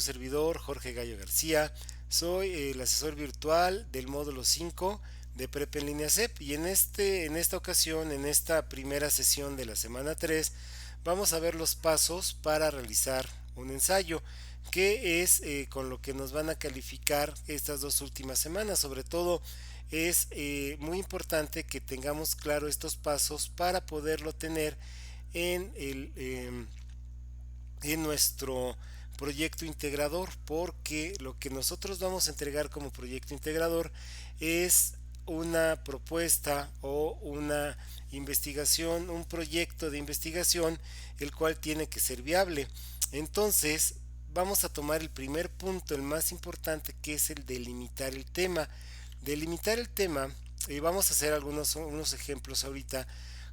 Servidor Jorge Gallo García, soy el asesor virtual del módulo 5 de Prepa en línea CEP y en esta ocasión, en esta primera sesión de la semana 3, vamos a ver los pasos para realizar un ensayo, que es con lo que nos van a calificar estas dos últimas semanas. Sobre todo es muy importante que tengamos claro estos pasos para poderlo tener en en nuestro proyecto integrador, porque lo que nosotros vamos a entregar como proyecto integrador es una propuesta o una investigación, un proyecto de investigación, el cual tiene que ser viable. Entonces vamos a tomar el primer punto, el más importante, que es el delimitar el tema. Delimitar el tema, y vamos a hacer unos ejemplos ahorita.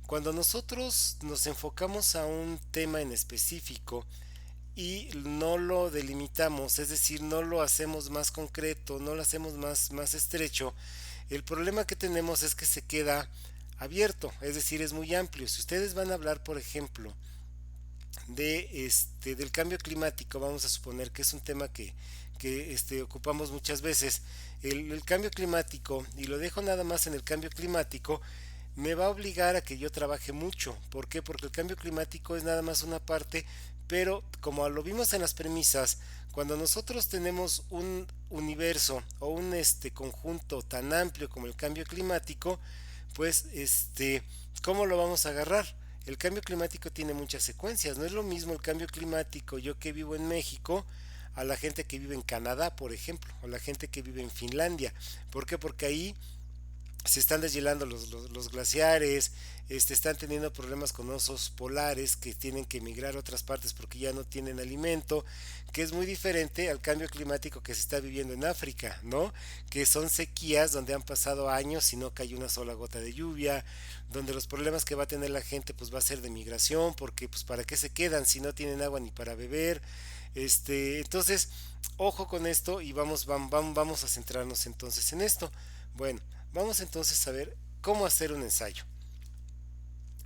Cuando nosotros nos enfocamos a un tema en específico y no lo delimitamos, es decir, no lo hacemos más concreto, no lo hacemos más estrecho, el problema que tenemos es que se queda abierto, es decir, es muy amplio. Si ustedes van a hablar, por ejemplo, del cambio climático, vamos a suponer que es un tema que ocupamos muchas veces, el cambio climático, y lo dejo nada más en el cambio climático, me va a obligar a que yo trabaje mucho. ¿Por qué? Porque el cambio climático es nada más una parte, pero como lo vimos en las premisas, cuando nosotros tenemos un universo o un conjunto tan amplio como el cambio climático, pues ¿cómo lo vamos a agarrar? El cambio climático tiene muchas secuencias. No es lo mismo el cambio climático yo que vivo en México a la gente que vive en Canadá, por ejemplo, o la gente que vive en Finlandia. ¿Por qué? Porque ahí se están deshielando los glaciares, están teniendo problemas con osos polares que tienen que emigrar a otras partes porque ya no tienen alimento, que es muy diferente al cambio climático que se está viviendo en África, ¿no? Que son sequías donde han pasado años y no cae una sola gota de lluvia, donde los problemas que va a tener la gente pues va a ser de migración, porque pues para qué se quedan si no tienen agua ni para beber. Entonces, ojo con esto y vamos a centrarnos entonces en esto. Bueno, vamos entonces a ver cómo hacer un ensayo.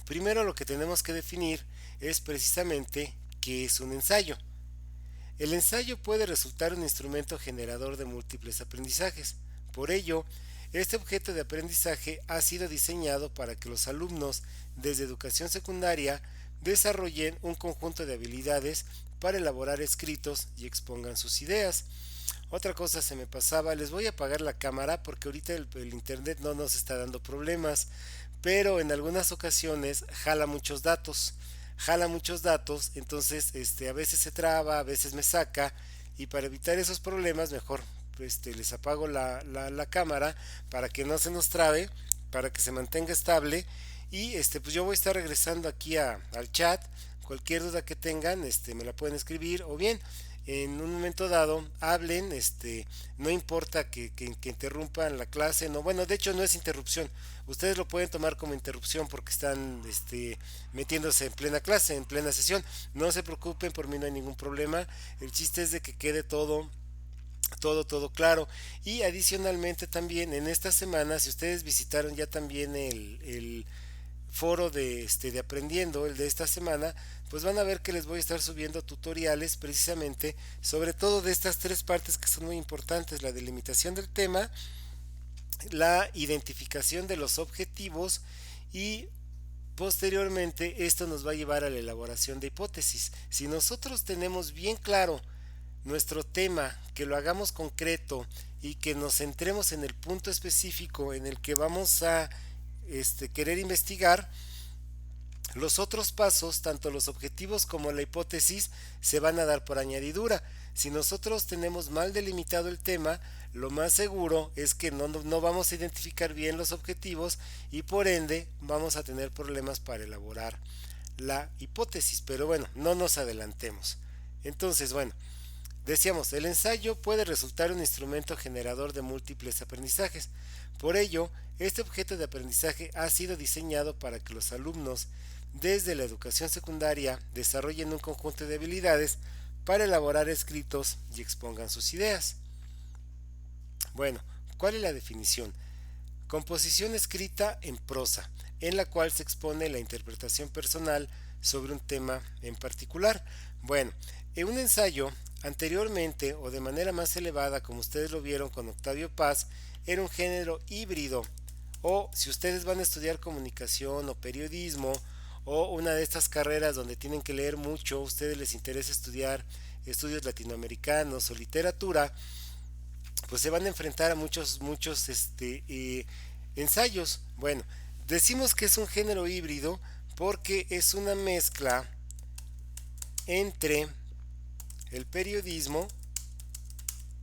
Primero lo que tenemos que definir es precisamente qué es un ensayo. El ensayo puede resultar un instrumento generador de múltiples aprendizajes. Por ello, este objeto de aprendizaje ha sido diseñado para que los alumnos desde educación secundaria desarrollen un conjunto de habilidades para elaborar escritos y expongan sus ideas. Otra cosa se me pasaba, les voy a apagar la cámara porque ahorita el internet no nos está dando problemas, pero en algunas ocasiones jala muchos datos, entonces a veces se traba, a veces me saca, y para evitar esos problemas mejor les apago la cámara para que no se nos trabe, para que se mantenga estable, y pues yo voy a estar regresando aquí al chat. Cualquier duda que tengan me la pueden escribir, o bien en un momento dado hablen, no importa que interrumpan la clase, no, bueno, de hecho no es interrupción, ustedes lo pueden tomar como interrupción porque están metiéndose en plena clase, en plena sesión. No se preocupen, por mí no hay ningún problema, el chiste es de que quede todo claro. Y adicionalmente también en esta semana, si ustedes visitaron ya también el foro de aprendiendo, el de esta semana, pues van a ver que les voy a estar subiendo tutoriales precisamente sobre todo de estas tres partes que son muy importantes: la delimitación del tema, la identificación de los objetivos, y posteriormente esto nos va a llevar a la elaboración de hipótesis. Si nosotros tenemos bien claro nuestro tema, que lo hagamos concreto y que nos centremos en el punto específico en el que vamos a querer investigar, los otros pasos, tanto los objetivos como la hipótesis, se van a dar por añadidura. Si nosotros tenemos mal delimitado el tema, lo más seguro es que no vamos a identificar bien los objetivos y por ende vamos a tener problemas para elaborar la hipótesis. Pero bueno, no nos adelantemos. Entonces, bueno, decíamos, el ensayo puede resultar un instrumento generador de múltiples aprendizajes. Por ello, este objeto de aprendizaje ha sido diseñado para que los alumnos desde la educación secundaria desarrollen un conjunto de habilidades para elaborar escritos y expongan sus ideas. Bueno, ¿cuál es la definición? Composición escrita en prosa, en la cual se expone la interpretación personal sobre un tema en particular. Bueno, En un ensayo, anteriormente o de manera más elevada, como ustedes lo vieron con Octavio Paz, era un género híbrido. O si ustedes van a estudiar comunicación o periodismo o una de estas carreras donde tienen que leer mucho, a ustedes les interesa estudiar estudios latinoamericanos o literatura, pues se van a enfrentar a muchos ensayos. Bueno, decimos que es un género híbrido porque es una mezcla entre el periodismo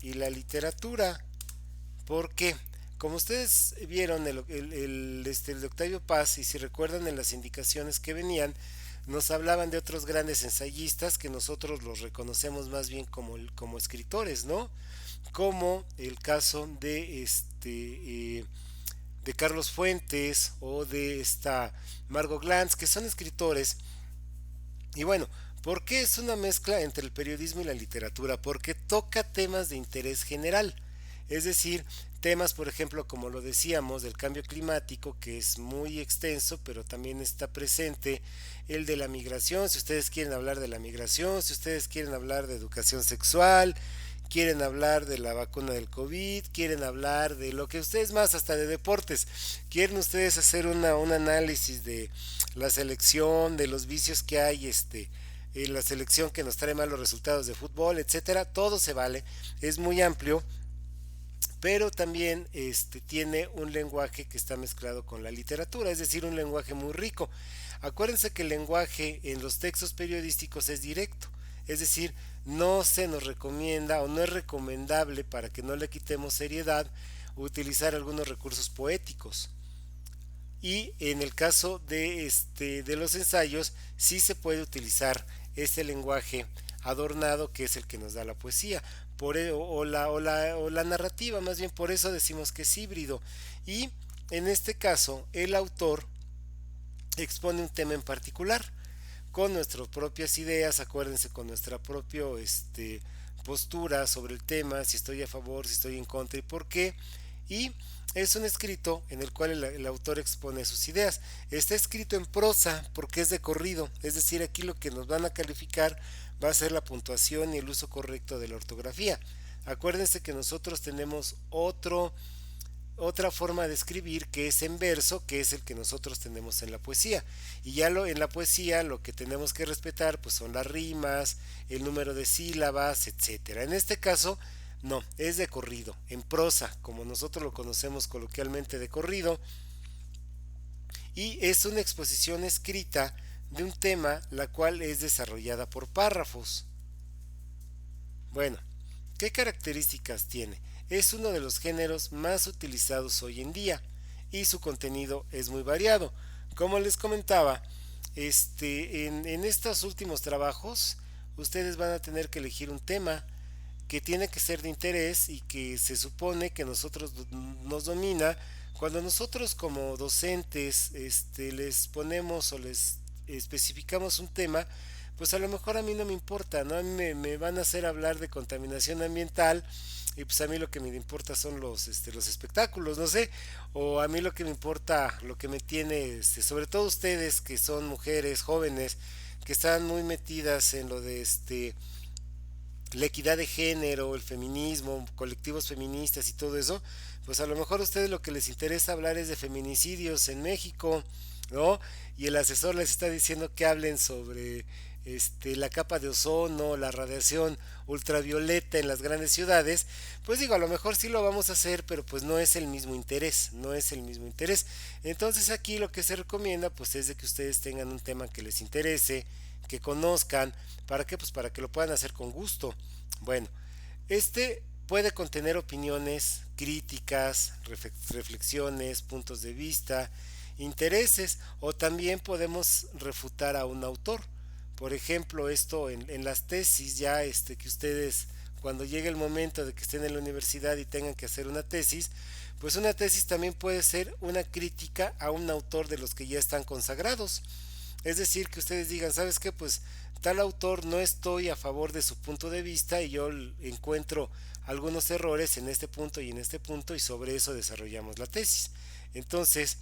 y la literatura. ¿Por qué? Como ustedes vieron el de Octavio Paz, y si recuerdan en las indicaciones que venían, nos hablaban de otros grandes ensayistas que nosotros los reconocemos más bien como escritores, ¿no? Como el caso de Carlos Fuentes o de esta Margot Glantz, que son escritores. Y bueno, ¿por qué es una mezcla entre el periodismo y la literatura? Porque toca temas de interés general. Es decir, temas, por ejemplo, como lo decíamos, del cambio climático, que es muy extenso, pero también está presente el de la migración, si ustedes quieren hablar de la migración, si ustedes quieren hablar de educación sexual, quieren hablar de la vacuna del COVID, quieren hablar de lo que ustedes más, hasta de deportes, quieren ustedes hacer un análisis de la selección, de los vicios que hay en la selección que nos trae malos resultados de fútbol, etcétera, todo se vale, es muy amplio, pero también tiene un lenguaje que está mezclado con la literatura, es decir, un lenguaje muy rico. Acuérdense que el lenguaje en los textos periodísticos es directo, es decir, no se nos recomienda o no es recomendable, para que no le quitemos seriedad, utilizar algunos recursos poéticos. Y en el caso de los ensayos sí se puede utilizar ese lenguaje adornado, que es el que nos da la poesía o la narrativa, más bien, por eso decimos que es híbrido. Y en este caso el autor expone un tema en particular con nuestras propias ideas, acuérdense, con nuestra propia postura sobre el tema, si estoy a favor, si estoy en contra y por qué. Y es un escrito en el cual el autor expone sus ideas. Está escrito en prosa porque es de corrido, es decir, aquí lo que nos van a calificar va a ser la puntuación y el uso correcto de la ortografía. Acuérdense que nosotros tenemos otra forma de escribir, que es en verso, que es el que nosotros tenemos en la poesía. Y ya en la poesía lo que tenemos que respetar pues son las rimas, el número de sílabas, etcétera. En este caso no, es de corrido, en prosa, como nosotros lo conocemos coloquialmente, de corrido, y es una exposición escrita de un tema, la cual es desarrollada por párrafos. Bueno, ¿qué características tiene? Es uno de los géneros más utilizados hoy en día y su contenido es muy variado. Como les comentaba, en estos últimos trabajos ustedes van a tener que elegir un tema que tiene que ser de interés y que se supone que nosotros nos domina. Cuando nosotros como docentes les ponemos o les especificamos un tema, pues a lo mejor a mí no me importa, ¿no? A mí me van a hacer hablar de contaminación ambiental y pues a mí lo que me importa son los espectáculos, no sé, o a mí lo que me importa, lo que me tiene, sobre todo ustedes que son mujeres jóvenes, que están muy metidas en lo de la equidad de género, el feminismo, colectivos feministas y todo eso, pues a lo mejor a ustedes lo que les interesa hablar es de feminicidios en México, ¿no? Y el asesor les está diciendo que hablen sobre la capa de ozono, la radiación ultravioleta en las grandes ciudades, pues digo, a lo mejor sí lo vamos a hacer, pero pues no es el mismo interés, no es el mismo interés. Entonces aquí lo que se recomienda pues es de que ustedes tengan un tema que les interese, que conozcan, ¿para qué? Pues para que lo puedan hacer con gusto. Bueno, puede contener opiniones, críticas, reflexiones, puntos de vista, intereses, o también podemos refutar a un autor. Por ejemplo, esto en las tesis, ya que ustedes, cuando llegue el momento de que estén en la universidad y tengan que hacer una tesis, pues una tesis también puede ser una crítica a un autor de los que ya están consagrados. Es decir, que ustedes digan, ¿sabes qué? Pues tal autor no estoy a favor de su punto de vista y yo encuentro algunos errores en este punto y en este punto, y sobre eso desarrollamos la tesis. Entonces,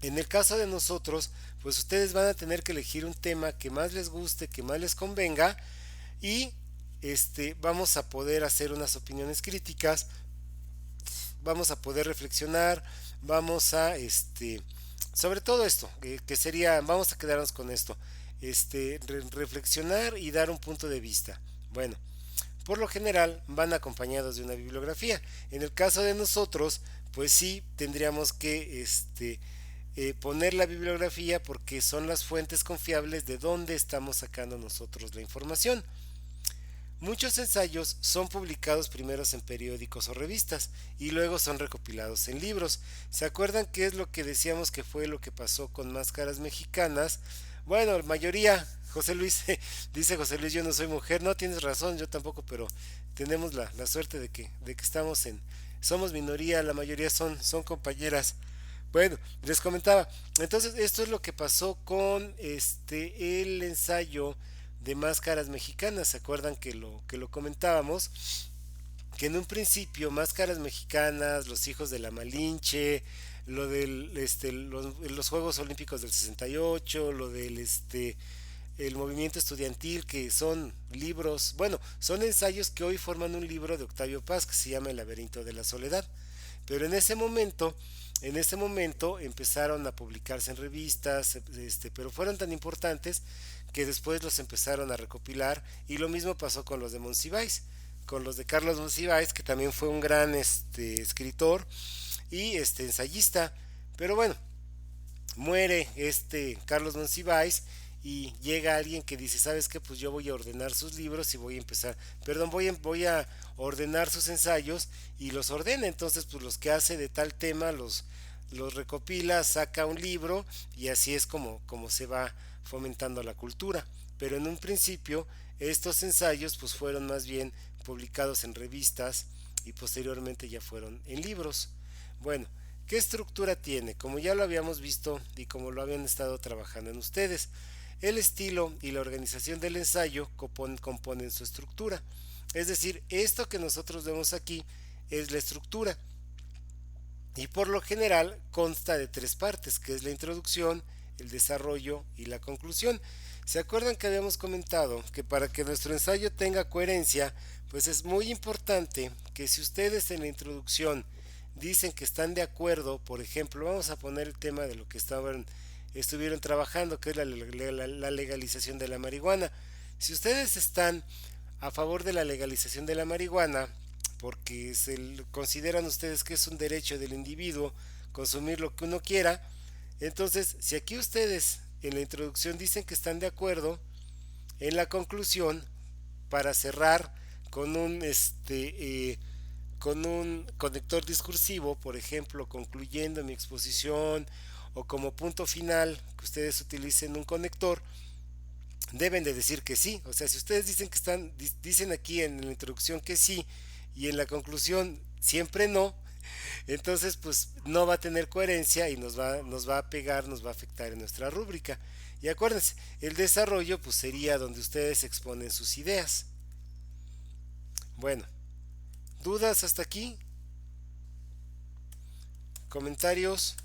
en el caso de nosotros, pues ustedes van a tener que elegir un tema que más les guste, que más les convenga, y vamos a poder hacer unas opiniones críticas, vamos a poder reflexionar, vamos a sobre todo esto, que sería, vamos a quedarnos con esto, reflexionar y dar un punto de vista. Bueno, por lo general van acompañados de una bibliografía. En el caso de nosotros, pues sí tendríamos que poner la bibliografía porque son las fuentes confiables de dónde estamos sacando nosotros la información. Muchos ensayos son publicados primero en periódicos o revistas y luego son recopilados en libros. ¿Se acuerdan qué es lo que decíamos que fue lo que pasó con Máscaras Mexicanas? Bueno, la mayoría, José Luis, dice José Luis, yo no soy mujer, no tienes razón, yo tampoco, pero tenemos la suerte de que estamos somos minoría, la mayoría son compañeras. Bueno, les comentaba, entonces esto es lo que pasó con el ensayo de Máscaras Mexicanas. ¿Se acuerdan que lo comentábamos? Que en un principio Máscaras Mexicanas, los hijos de la Malinche, lo del los Juegos Olímpicos del 68, lo del el movimiento estudiantil, que son libros, bueno, son ensayos que hoy forman un libro de Octavio Paz que se llama El laberinto de la soledad. Pero en ese momento empezaron a publicarse en revistas, pero fueron tan importantes que después los empezaron a recopilar, y lo mismo pasó con los de Monsiváis, con los de Carlos Monsiváis, que también fue un gran escritor y ensayista. Pero bueno, muere Carlos Monsiváis y llega alguien que dice, ¿sabes qué? Pues yo voy a ordenar sus libros y voy a empezar, perdón, voy a ordenar sus ensayos, y los ordena. Entonces, pues los que hace de tal tema los recopila, saca un libro, y así es como se va fomentando la cultura. Pero en un principio estos ensayos pues fueron más bien publicados en revistas y posteriormente ya fueron en libros. Bueno, ¿qué estructura tiene? Como ya lo habíamos visto y como lo habían estado trabajando en ustedes, el estilo y la organización del ensayo componen su estructura. Es decir, esto que nosotros vemos aquí es la estructura, y por lo general consta de tres partes, que es la introducción, el desarrollo y la conclusión. ¿Se acuerdan que habíamos comentado que para que nuestro ensayo tenga coherencia, pues es muy importante que si ustedes en la introducción dicen que están de acuerdo, por ejemplo, vamos a poner el tema de lo que estuvieron trabajando, que es la legalización de la marihuana. Si ustedes están a favor de la legalización de la marihuana, porque consideran ustedes que es un derecho del individuo consumir lo que uno quiera, entonces si aquí ustedes en la introducción dicen que están de acuerdo, en la conclusión, para cerrar con un conector discursivo, por ejemplo, concluyendo mi exposición, o como punto final que ustedes utilicen un conector, deben de decir que sí. O sea, si ustedes dicen aquí en la introducción que sí, y en la conclusión siempre no, entonces pues no va a tener coherencia y nos va a pegar, nos va a afectar en nuestra rúbrica. Y acuérdense, el desarrollo pues sería donde ustedes exponen sus ideas. Bueno, ¿dudas hasta aquí? ¿Comentarios?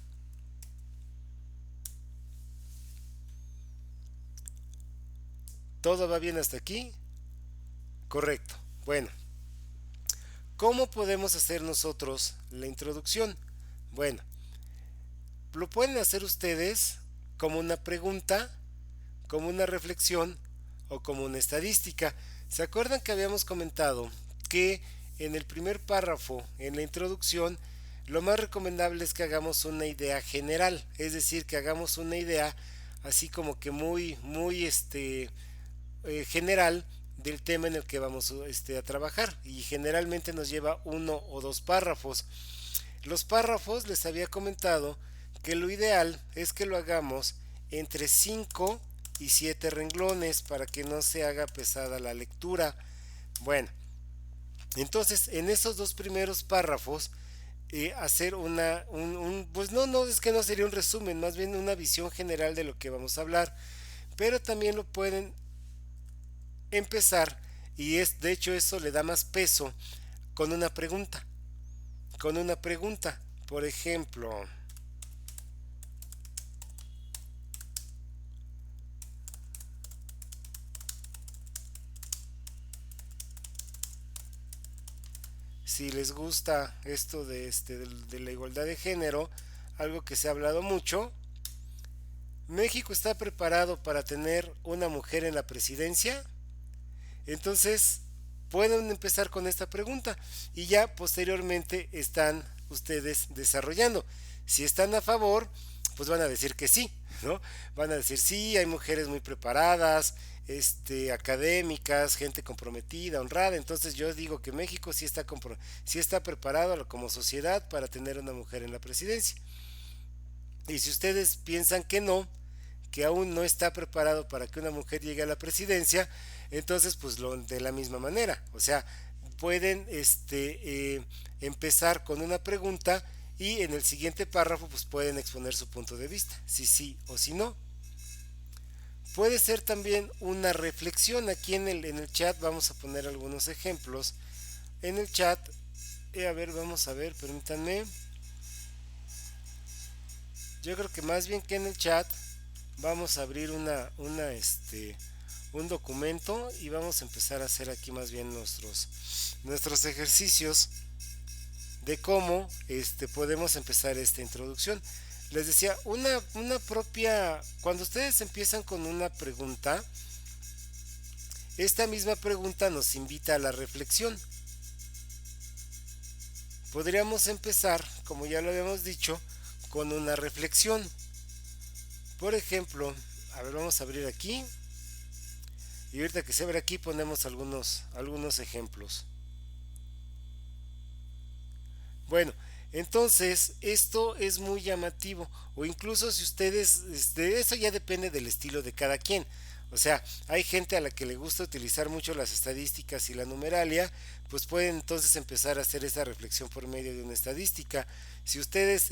¿Todo va bien hasta aquí? Correcto. Bueno, ¿cómo podemos hacer nosotros la introducción? Bueno, lo pueden hacer ustedes como una pregunta, como una reflexión o como una estadística. ¿Se acuerdan que habíamos comentado que en el primer párrafo, en la introducción, lo más recomendable es que hagamos una idea general? Es decir, que hagamos una idea así como que muy general del tema en el que vamos a trabajar, y generalmente nos lleva uno o dos párrafos. Los párrafos, les había comentado que lo ideal es que lo hagamos entre 5 y 7 renglones para que no se haga pesada la lectura. Bueno, entonces en esos dos primeros párrafos hacer pues no, es que no sería un resumen, más bien una visión general de lo que vamos a hablar, pero también lo pueden empezar, y de hecho eso le da más peso, con una pregunta, por ejemplo, si les gusta esto de la igualdad de género, algo que se ha hablado mucho. ¿México está preparado para tener una mujer en la presidencia? Entonces, pueden empezar con esta pregunta y ya posteriormente están ustedes desarrollando. Si están a favor, pues van a decir que sí, ¿no? Van a decir sí, hay mujeres muy preparadas, académicas, gente comprometida, honrada. Entonces yo digo que México sí está preparado como sociedad para tener una mujer en la presidencia. Y si ustedes piensan que no, que aún no está preparado para que una mujer llegue a la presidencia, entonces pues de la misma manera, o sea, pueden empezar con una pregunta y en el siguiente párrafo pues pueden exponer su punto de vista, si sí o si no. Puede ser también una reflexión. Aquí en el chat vamos a poner algunos ejemplos. En el chat, a ver, vamos a ver, permítanme. Yo creo que más bien que en el chat vamos a abrir un documento y vamos a empezar a hacer aquí más bien nuestros ejercicios de cómo podemos empezar esta introducción. Les decía, cuando ustedes empiezan con una pregunta, esta misma pregunta nos invita a la reflexión. Podríamos empezar, como ya lo habíamos dicho, con una reflexión. Por ejemplo, a ver, vamos a abrir aquí. Y ahorita que se abre aquí ponemos algunos ejemplos. Bueno, entonces esto es muy llamativo. O incluso si ustedes, eso ya depende del estilo de cada quien. O sea, hay gente a la que le gusta utilizar mucho las estadísticas y la numeralia, pues pueden entonces empezar a hacer esa reflexión por medio de una estadística. Si ustedes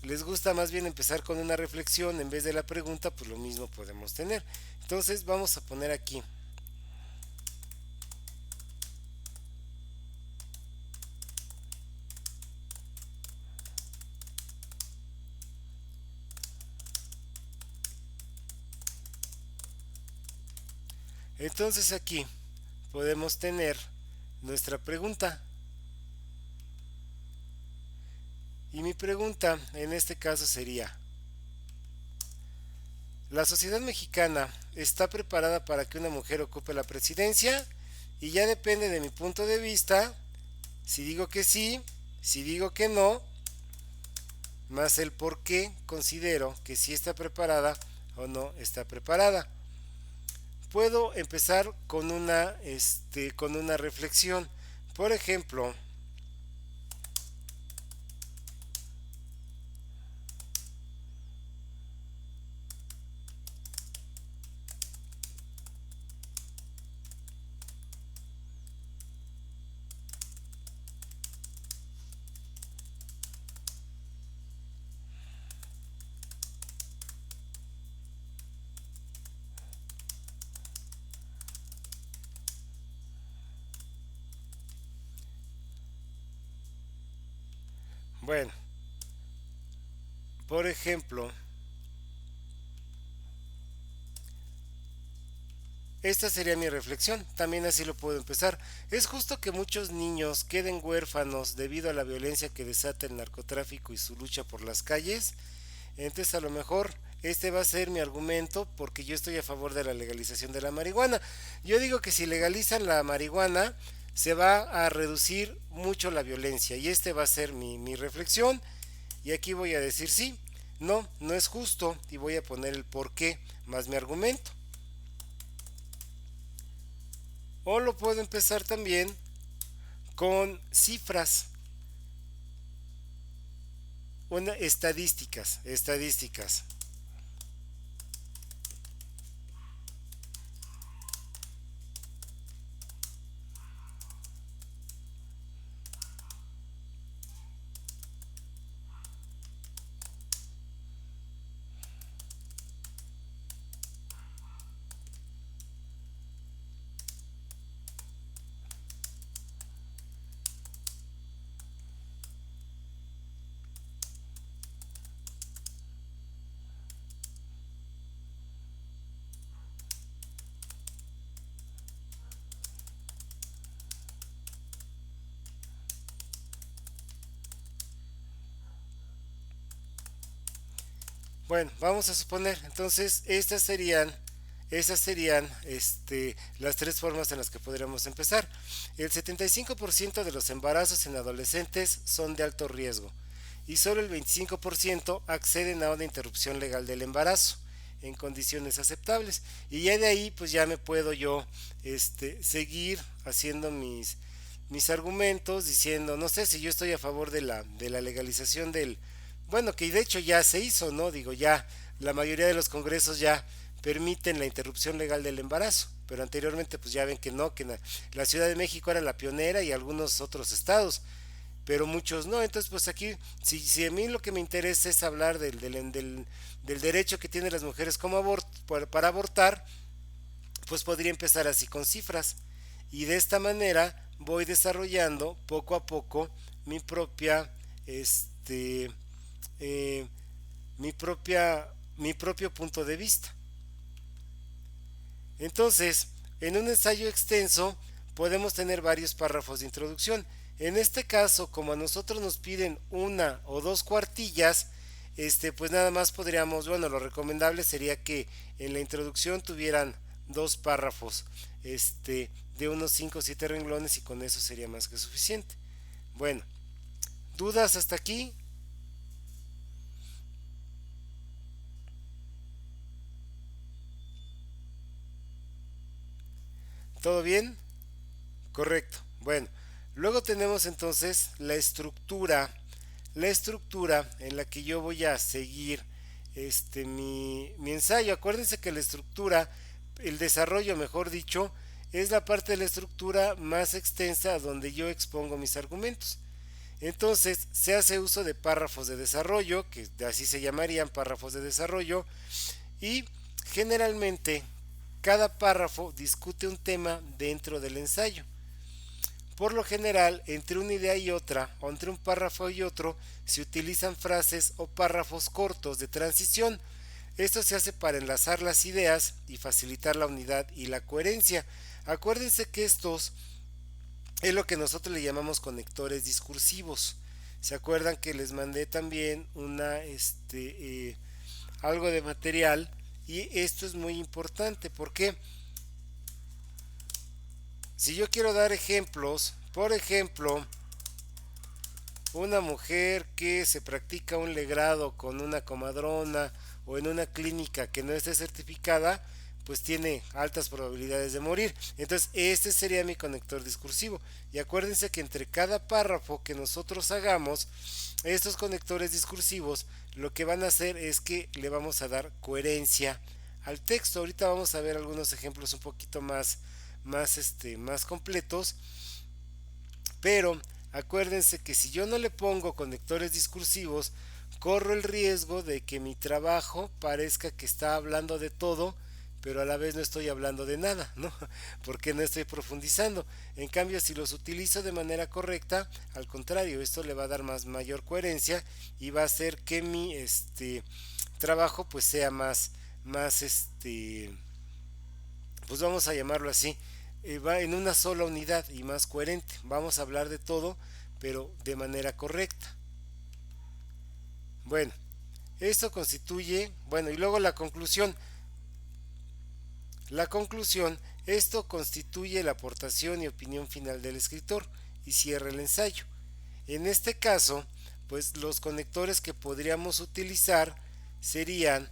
les gusta más bien empezar con una reflexión en vez de la pregunta, pues lo mismo podemos tener. Entonces vamos a poner aquí. Entonces aquí podemos tener nuestra pregunta. Y mi pregunta en este caso sería, ¿la sociedad mexicana está preparada para que una mujer ocupe la presidencia? Y ya depende de mi punto de vista, si digo que sí, si digo que no, más el por qué considero que sí está preparada o no está preparada. Puedo empezar con una reflexión. Por ejemplo, bueno, por ejemplo, esta sería mi reflexión, también así lo puedo empezar. Es justo que muchos niños queden huérfanos debido a la violencia que desata el narcotráfico y su lucha por las calles. Entonces a lo mejor este va a ser mi argumento porque yo estoy a favor de la legalización de la marihuana. Yo digo que si legalizan la marihuana se va a reducir mucho la violencia y este va a ser mi reflexión y aquí voy a decir sí, no, no es justo y voy a poner el por qué más mi argumento. O lo puedo empezar también con cifras, estadísticas. Bueno, vamos a suponer, entonces esas serían las tres formas en las que podríamos empezar. El 75% de los embarazos en adolescentes son de alto riesgo y solo el 25% acceden a una interrupción legal del embarazo en condiciones aceptables. Y ya de ahí pues ya me puedo yo seguir haciendo mis argumentos diciendo, no sé si yo estoy a favor de la legalización del, bueno, que de hecho ya se hizo, ¿no? Digo, ya la mayoría de los congresos ya permiten la interrupción legal del embarazo, pero anteriormente pues ya ven que no, que la Ciudad de México era la pionera y algunos otros estados, pero muchos no. Entonces pues aquí, si a mí lo que me interesa es hablar del derecho que tienen las mujeres como para abortar, pues podría empezar así con cifras, y de esta manera voy desarrollando poco a poco mi propia este eh, mi propio punto de vista. Entonces, en un ensayo extenso podemos tener varios párrafos de introducción. En este caso, como a nosotros nos piden una o dos cuartillas, pues nada más podríamos, bueno, lo recomendable sería que en la introducción tuvieran dos párrafos, de unos 5 o 7 renglones, y con eso sería más que suficiente. Bueno, ¿dudas hasta aquí? ¿Todo bien? Correcto. Bueno, luego tenemos entonces la estructura en la que yo voy a seguir mi ensayo. Acuérdense que la estructura, el desarrollo, mejor dicho, es la parte de la estructura más extensa donde yo expongo mis argumentos. Entonces se hace uso de párrafos de desarrollo, que así se llamarían párrafos de desarrollo, y generalmente cada párrafo discute un tema dentro del ensayo. Por lo general, entre una idea y otra, o entre un párrafo y otro, se utilizan frases o párrafos cortos de transición. Esto se hace para enlazar las ideas y facilitar la unidad y la coherencia. Acuérdense que estos es lo que nosotros le llamamos conectores discursivos. ¿Se acuerdan que les mandé también algo de material? Y esto es muy importante porque si yo quiero dar ejemplos, por ejemplo, una mujer que se practica un legrado con una comadrona o en una clínica que no esté certificada, pues tiene altas probabilidades de morir. Entonces, este sería mi conector discursivo. Y acuérdense que entre cada párrafo que nosotros hagamos, estos conectores discursivos lo que van a hacer es que le vamos a dar coherencia al texto. Ahorita vamos a ver algunos ejemplos un poquito más completos, pero acuérdense que si yo no le pongo conectores discursivos, corro el riesgo de que mi trabajo parezca que está hablando de todo, pero a la vez no estoy hablando de nada, ¿no? Porque no estoy profundizando. En cambio, si los utilizo de manera correcta, al contrario, esto le va a dar mayor coherencia y va a hacer que mi trabajo pues sea más, pues vamos a llamarlo así, va en una sola unidad y más coherente. Vamos a hablar de todo, pero de manera correcta. Bueno, esto constituye, bueno, y luego la conclusión. La conclusión, esto constituye la aportación y opinión final del escritor y cierra el ensayo. En este caso, pues los conectores que podríamos utilizar serían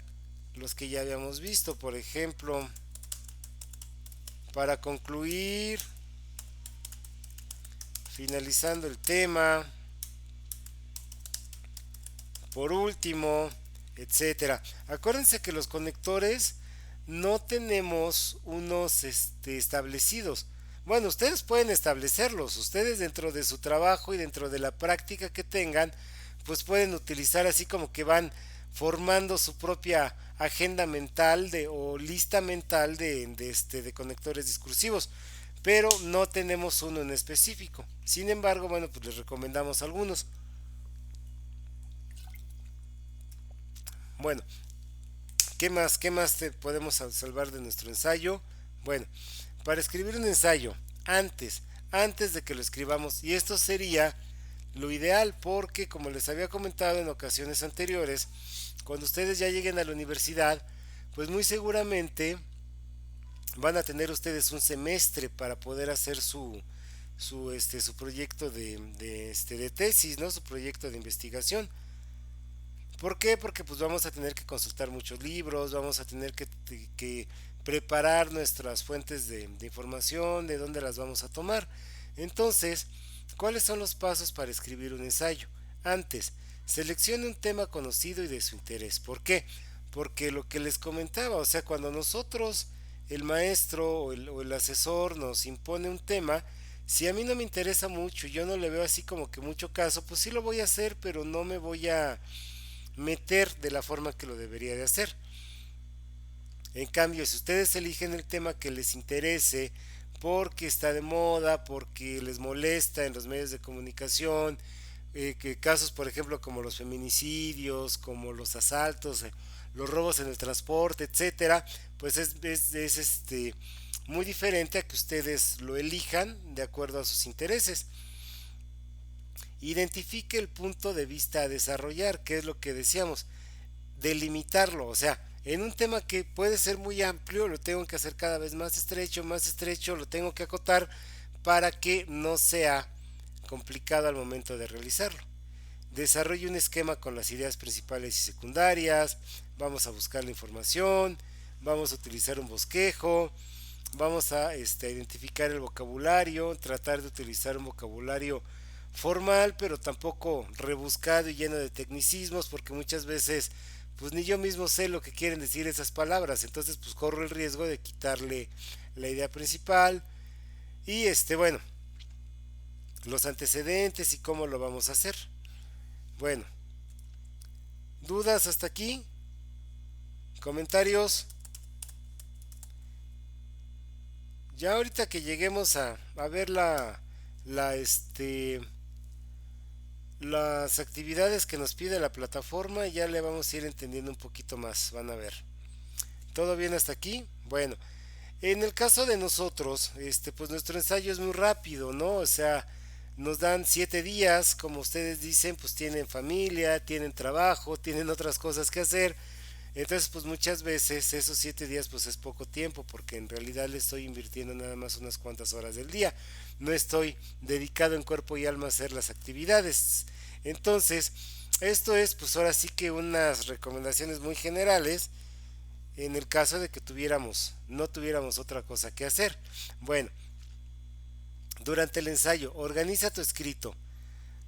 los que ya habíamos visto. Por ejemplo, para concluir, finalizando el tema, por último, etcétera. Acuérdense que los conectores no tenemos unos establecidos. Bueno, ustedes pueden establecerlos, ustedes dentro de su trabajo y dentro de la práctica que tengan, pues pueden utilizar así como que van formando su propia agenda mental o lista mental de conectores discursivos, pero no tenemos uno en específico. Sin embargo, bueno, pues les recomendamos algunos. Bueno, ¿qué más te podemos salvar de nuestro ensayo? Bueno, para escribir un ensayo, antes de que lo escribamos, y esto sería lo ideal, porque como les había comentado en ocasiones anteriores, cuando ustedes ya lleguen a la universidad, pues muy seguramente van a tener ustedes un semestre para poder hacer su proyecto de tesis, ¿no? Su proyecto de investigación. ¿Por qué? Porque pues vamos a tener que consultar muchos libros, vamos a tener que preparar nuestras fuentes de información, de dónde las vamos a tomar. Entonces, ¿cuáles son los pasos para escribir un ensayo? Antes, seleccione un tema conocido y de su interés. ¿Por qué? Porque lo que les comentaba, o sea, cuando nosotros, el maestro o el asesor nos impone un tema, si a mí no me interesa mucho, yo no le veo así como que mucho caso, pues sí lo voy a hacer, pero no me voy a meter de la forma que lo debería de hacer. En cambio, si ustedes eligen el tema que les interese, porque está de moda, porque les molesta en los medios de comunicación, que casos por ejemplo como los feminicidios, como los asaltos, los robos en el transporte, etcétera, pues es muy diferente a que ustedes lo elijan de acuerdo a sus intereses. Identifique el punto de vista a desarrollar, que es lo que decíamos, delimitarlo, o sea, en un tema que puede ser muy amplio, lo tengo que hacer cada vez más estrecho, lo tengo que acotar para que no sea complicado al momento de realizarlo. Desarrolle un esquema con las ideas principales y secundarias, vamos a buscar la información, vamos a utilizar un bosquejo, vamos a identificar el vocabulario, tratar de utilizar un vocabulario formal, pero tampoco rebuscado y lleno de tecnicismos, porque muchas veces pues ni yo mismo sé lo que quieren decir esas palabras, entonces pues corro el riesgo de quitarle la idea principal y bueno, los antecedentes y cómo lo vamos a hacer. Bueno, ¿dudas hasta aquí? ¿Comentarios? Ya ahorita que lleguemos a ver la las actividades que nos pide la plataforma, ya le vamos a ir entendiendo un poquito más, van a ver. ¿Todo bien hasta aquí? Bueno, en el caso de nosotros, pues nuestro ensayo es muy rápido, ¿no? O sea, nos dan 7 días, como ustedes dicen, pues tienen familia, tienen trabajo, tienen otras cosas que hacer. Entonces, pues muchas veces esos 7 días pues es poco tiempo porque en realidad le estoy invirtiendo nada más unas cuantas horas del día. No estoy dedicado en cuerpo y alma a hacer las actividades. Entonces, esto es pues ahora sí que unas recomendaciones muy generales en el caso de que no tuviéramos otra cosa que hacer. Bueno, durante el ensayo, organiza tu escrito.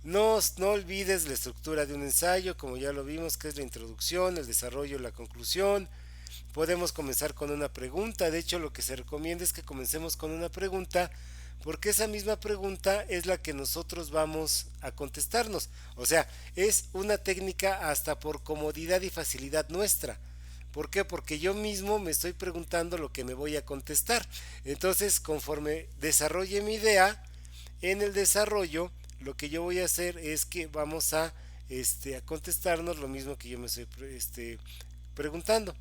No olvides la estructura de un ensayo, como ya lo vimos, que es la introducción, el desarrollo, la conclusión. Podemos comenzar con una pregunta. De hecho, lo que se recomienda es que comencemos con una pregunta, porque esa misma pregunta es la que nosotros vamos a contestarnos. O sea, es una técnica hasta por comodidad y facilidad nuestra. ¿Por qué? Porque yo mismo me estoy preguntando lo que me voy a contestar. Entonces, conforme desarrolle mi idea, en el desarrollo lo que yo voy a hacer es que vamos a contestarnos lo mismo que yo me estoy preguntando.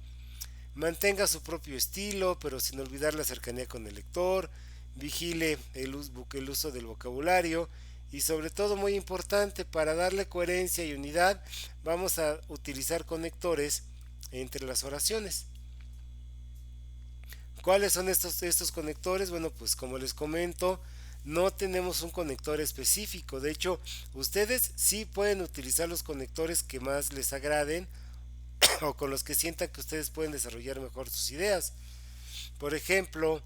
Mantenga su propio estilo, pero sin olvidar la cercanía con el lector. Vigile el uso del vocabulario. Y sobre todo, muy importante, para darle coherencia y unidad, vamos a utilizar conectores entre las oraciones. ¿Cuáles son estos conectores? Bueno, pues como les comento, no tenemos un conector específico. De hecho, ustedes sí pueden utilizar los conectores que más les agraden o con los que sientan que ustedes pueden desarrollar mejor sus ideas. Por ejemplo,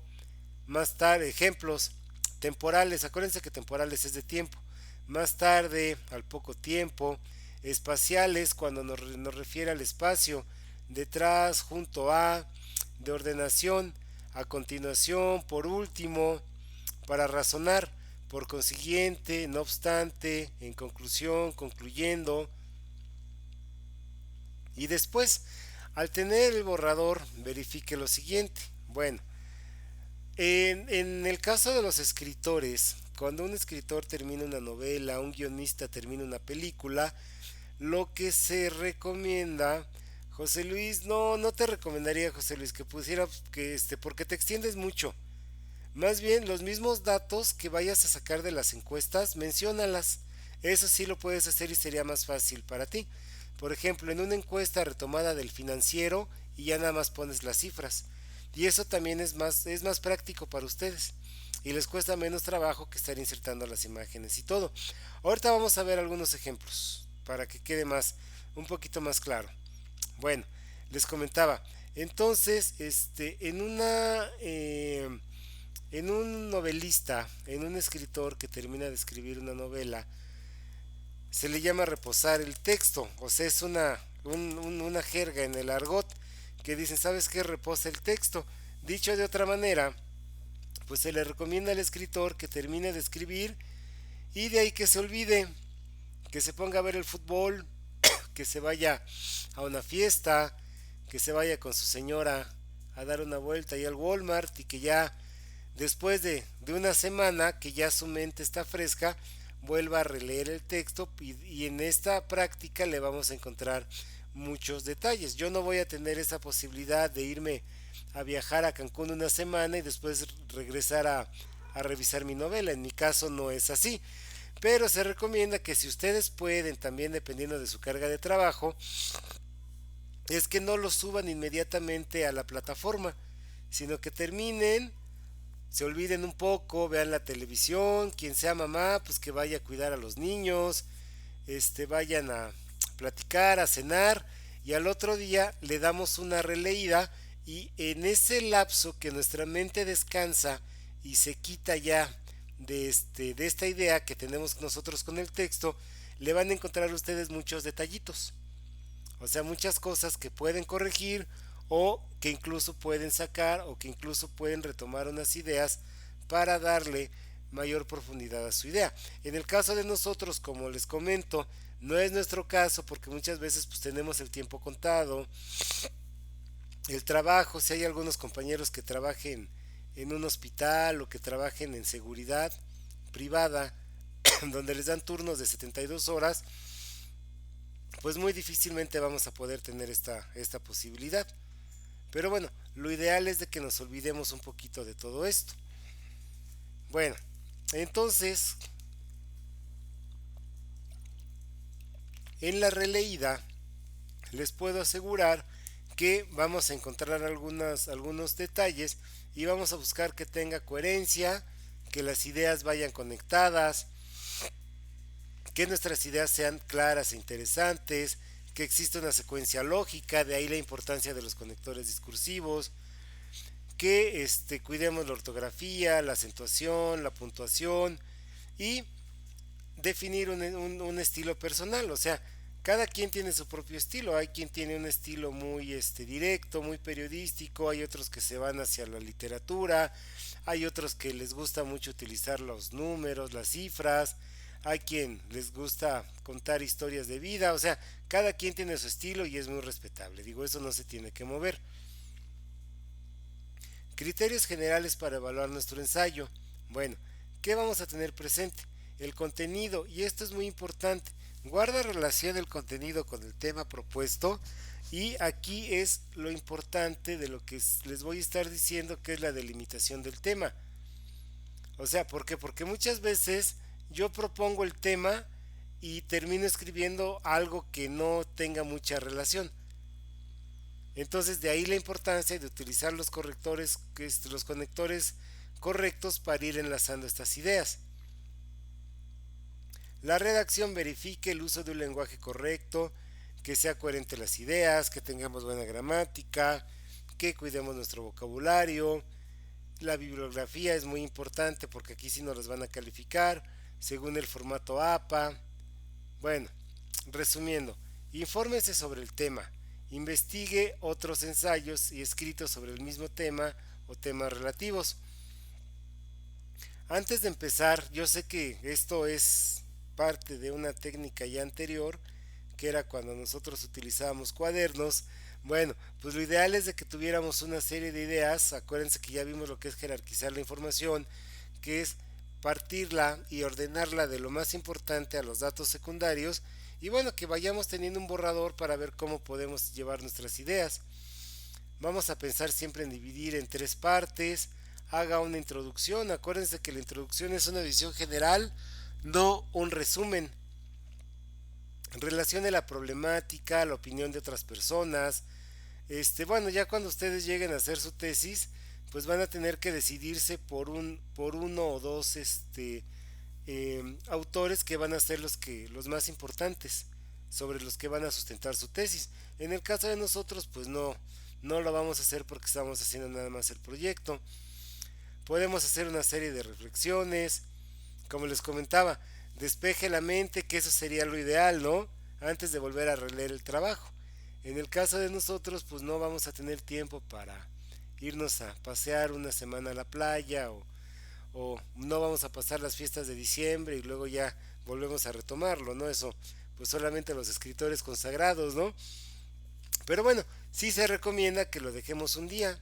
más tarde, ejemplos temporales. Acuérdense que temporales es de tiempo. Más tarde, al poco tiempo. Espaciales, cuando nos refiere al espacio. Detrás, junto a. De ordenación. A continuación, por último, para razonar, por consiguiente, no obstante, en conclusión, concluyendo. Y después, al tener el borrador, verifique lo siguiente. Bueno, en el caso de los escritores, cuando un escritor termina una novela, un guionista termina una película, lo que se recomienda, José Luis, no te recomendaría, José Luis, que pusiera que porque te extiendes mucho. Más bien, los mismos datos que vayas a sacar de las encuestas, menciónalas. Eso sí lo puedes hacer y sería más fácil para ti. Por ejemplo, en una encuesta retomada del Financiero y ya nada más pones las cifras. Y eso también es más práctico para ustedes. Y les cuesta menos trabajo que estar insertando las imágenes y todo. Ahorita vamos a ver algunos ejemplos para que quede más, un poquito más claro. Bueno, les comentaba. Entonces, en un novelista, en un escritor que termina de escribir una novela, se le llama reposar el texto, o sea, es una jerga en el argot que dicen, ¿sabes qué? Reposa el texto. Dicho de otra manera, pues se le recomienda al escritor que termine de escribir y de ahí que se olvide, que se ponga a ver el fútbol, que se vaya a una fiesta, que se vaya con su señora a dar una vuelta ahí al Walmart y que ya después de una semana que ya su mente está fresca, vuelva a releer el texto y en esta práctica le vamos a encontrar muchos detalles. Yo no voy a tener esa posibilidad de irme a viajar a Cancún una semana y después regresar a revisar mi novela. En mi caso no es así. Pero se recomienda que si ustedes pueden, también dependiendo de su carga de trabajo, es que no lo suban inmediatamente a la plataforma, sino que terminen, se olviden un poco, vean la televisión, quien sea mamá, pues que vaya a cuidar a los niños, vayan a platicar, a cenar y al otro día le damos una releída y en ese lapso que nuestra mente descansa y se quita ya de esta idea que tenemos nosotros con el texto, le van a encontrar ustedes muchos detallitos. O sea, muchas cosas que pueden corregir o que incluso pueden sacar o que incluso pueden retomar unas ideas para darle mayor profundidad a su idea. En el caso de nosotros, como les comento, no es nuestro caso porque muchas veces pues tenemos el tiempo contado, el trabajo, si hay algunos compañeros que trabajen en un hospital o que trabajen en seguridad privada, donde les dan turnos de 72 horas, pues muy difícilmente vamos a poder tener esta posibilidad. Pero bueno, lo ideal es de que nos olvidemos un poquito de todo esto. Bueno, entonces, en la releída, les puedo asegurar que vamos a encontrar algunos detalles y vamos a buscar que tenga coherencia, que las ideas vayan conectadas, que nuestras ideas sean claras e interesantes, que exista una secuencia lógica, de ahí la importancia de los conectores discursivos, que cuidemos la ortografía, la acentuación, la puntuación y definir un estilo personal. O sea, cada quien tiene su propio estilo. Hay quien tiene un estilo muy directo, muy periodístico, hay otros que se van hacia la literatura, hay otros que les gusta mucho utilizar los números, las cifras, hay quien les gusta contar historias de vida. O sea, cada quien tiene su estilo y es muy respetable. Digo, eso no se tiene que mover. Criterios generales para evaluar nuestro ensayo. Bueno, ¿qué vamos a tener presente? El contenido, y esto es muy importante. Guarda relación el contenido con el tema propuesto y aquí es lo importante de lo que les voy a estar diciendo, que es la delimitación del tema. O sea, ¿por qué? Porque muchas veces yo propongo el tema y termino escribiendo algo que no tenga mucha relación. Entonces de ahí la importancia de utilizar los correctores, los conectores correctos para ir enlazando estas ideas. La redacción verifique el uso de un lenguaje correcto, que sea coherente las ideas, que tengamos buena gramática, que cuidemos nuestro vocabulario. La bibliografía es muy importante porque aquí sí nos las van a calificar según el formato APA. Bueno, resumiendo, infórmese sobre el tema, investigue otros ensayos y escritos sobre el mismo tema o temas relativos. Antes de empezar, yo sé que esto es parte de una técnica ya anterior, que era cuando nosotros utilizábamos cuadernos. Bueno, pues lo ideal es de que tuviéramos una serie de ideas. Acuérdense que ya vimos lo que es jerarquizar la información, que es partirla y ordenarla de lo más importante a los datos secundarios, y bueno, que vayamos teniendo un borrador para ver cómo podemos llevar nuestras ideas. Vamos a pensar siempre en dividir en tres partes. Haga una introducción. Acuérdense que la introducción es una visión general, no un resumen. relacione la problemática, la opinión de otras personas. Bueno, ya cuando ustedes lleguen a hacer su tesis, pues van a tener que decidirse por uno o dos autores que van a ser los más importantes, sobre los que van a sustentar su tesis. En el caso de nosotros, pues no lo vamos a hacer porque estamos haciendo nada más el proyecto. Podemos hacer una serie de reflexiones, como les comentaba, despeje la mente, que eso sería lo ideal, ¿no? Antes de volver a releer el trabajo. En el caso de nosotros, pues no vamos a tener tiempo para irnos a pasear una semana a la playa o no vamos a pasar las fiestas de diciembre y luego ya volvemos a retomarlo, ¿no? Eso, pues solamente los escritores consagrados, ¿no? Pero bueno, sí se recomienda que lo dejemos un día.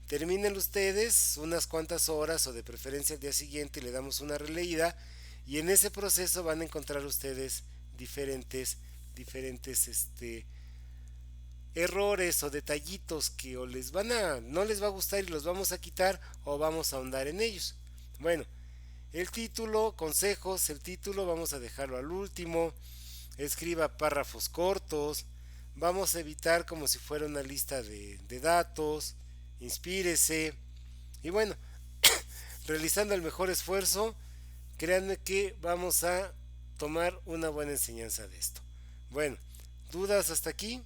Terminen ustedes unas cuantas horas o de preferencia el día siguiente y le damos una releída y en ese proceso van a encontrar ustedes diferentes errores o detallitos que o les van a no les va a gustar y los vamos a quitar o vamos a ahondar en ellos. Bueno, el título, consejos, el título vamos a dejarlo al último. Escriba párrafos cortos. Vamos a evitar como si fuera una lista de datos. Inspírese. Y bueno, realizando el mejor esfuerzo, créanme que vamos a tomar una buena enseñanza de esto. Bueno, ¿dudas hasta aquí?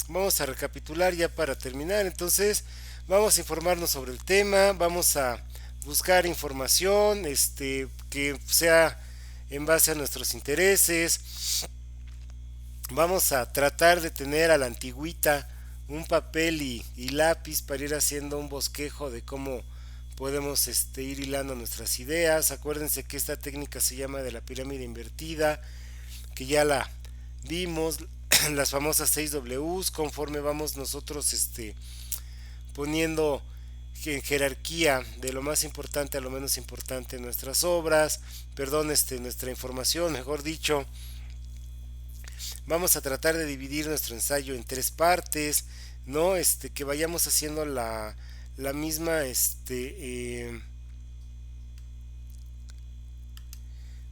Vamos a recapitular ya para terminar. Entonces, vamos a informarnos sobre el tema, vamos a buscar información que sea en base a nuestros intereses. Vamos a tratar de tener a la antigüita un papel y lápiz para ir haciendo un bosquejo de cómo podemos ir hilando nuestras ideas. Acuérdense que esta técnica se llama de la pirámide invertida, que ya la vimos, las famosas 6 Ws, conforme vamos nosotros poniendo en jerarquía de lo más importante a lo menos importante en nuestras obras, perdón, nuestra información, mejor dicho. Vamos a tratar de dividir nuestro ensayo en tres partes, ¿no? Que vayamos haciendo la misma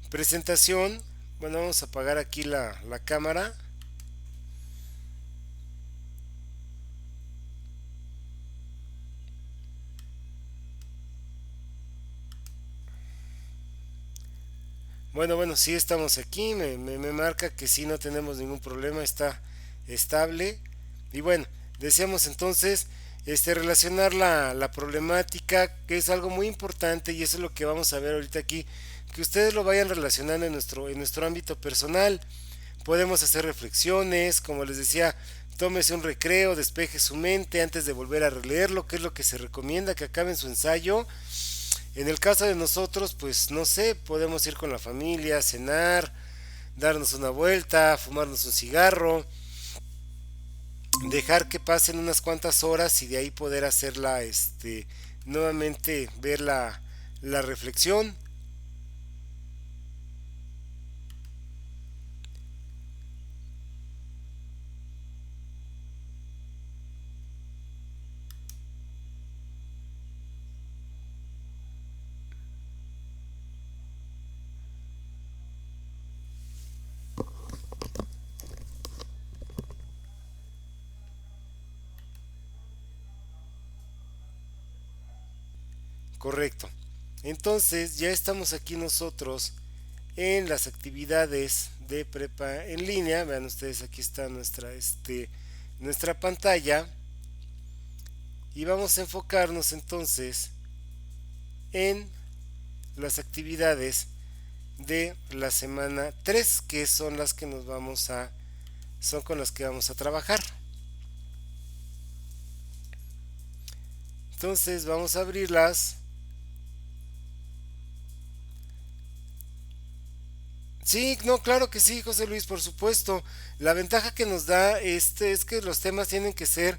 presentación. Bueno, vamos a apagar aquí la cámara. Bueno, sí estamos aquí, me marca que sí no tenemos ningún problema, está estable. Y bueno, decíamos entonces relacionar la problemática, que es algo muy importante y eso es lo que vamos a ver ahorita aquí, que ustedes lo vayan relacionando en nuestro ámbito personal. Podemos hacer reflexiones, como les decía, tómese un recreo, despeje su mente antes de volver a releerlo, que es lo que se recomienda que acaben su ensayo. En el caso de nosotros, pues no sé, podemos ir con la familia, cenar, darnos una vuelta, fumarnos un cigarro, dejar que pasen unas cuantas horas y de ahí poder hacerla, nuevamente ver la reflexión. Correcto. Entonces ya estamos aquí nosotros en las actividades de prepa en línea. Vean ustedes, aquí está nuestra pantalla y vamos a enfocarnos entonces en las actividades de la semana 3, que son las que son con las que vamos a trabajar. Entonces vamos a abrirlas. Sí, no, claro que sí, José Luis, por supuesto. La ventaja que nos da es que los temas tienen que ser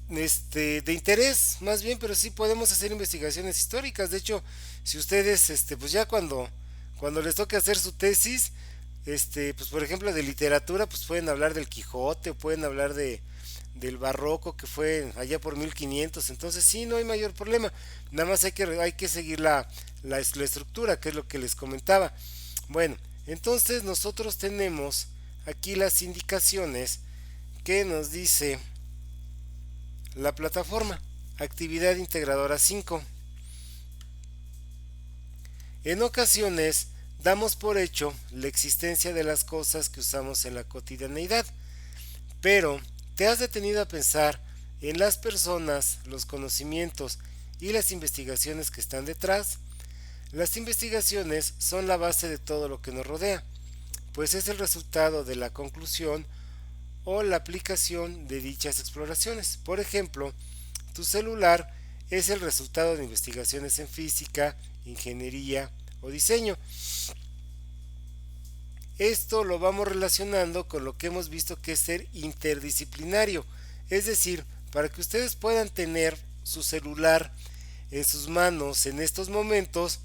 de interés, más bien, pero sí podemos hacer investigaciones históricas. De hecho, si ustedes pues ya cuando les toque hacer su tesis, pues por ejemplo de literatura, pues pueden hablar del Quijote o pueden hablar del barroco que fue allá por 1500. Entonces sí, no hay mayor problema, nada más hay que seguir la estructura, que es lo que les comentaba. Bueno, entonces nosotros tenemos aquí las indicaciones que nos dice la plataforma. Actividad integradora 5. En ocasiones damos por hecho la existencia de las cosas que usamos en la cotidianeidad, pero ¿te has detenido a pensar en las personas, los conocimientos y las investigaciones que están detrás? Las investigaciones son la base de todo lo que nos rodea, pues es el resultado de la conclusión o la aplicación de dichas exploraciones. Por ejemplo, tu celular es el resultado de investigaciones en física, ingeniería o diseño. Esto lo vamos relacionando con lo que hemos visto que es ser interdisciplinario, es decir, para que ustedes puedan tener su celular en sus manos en estos momentos,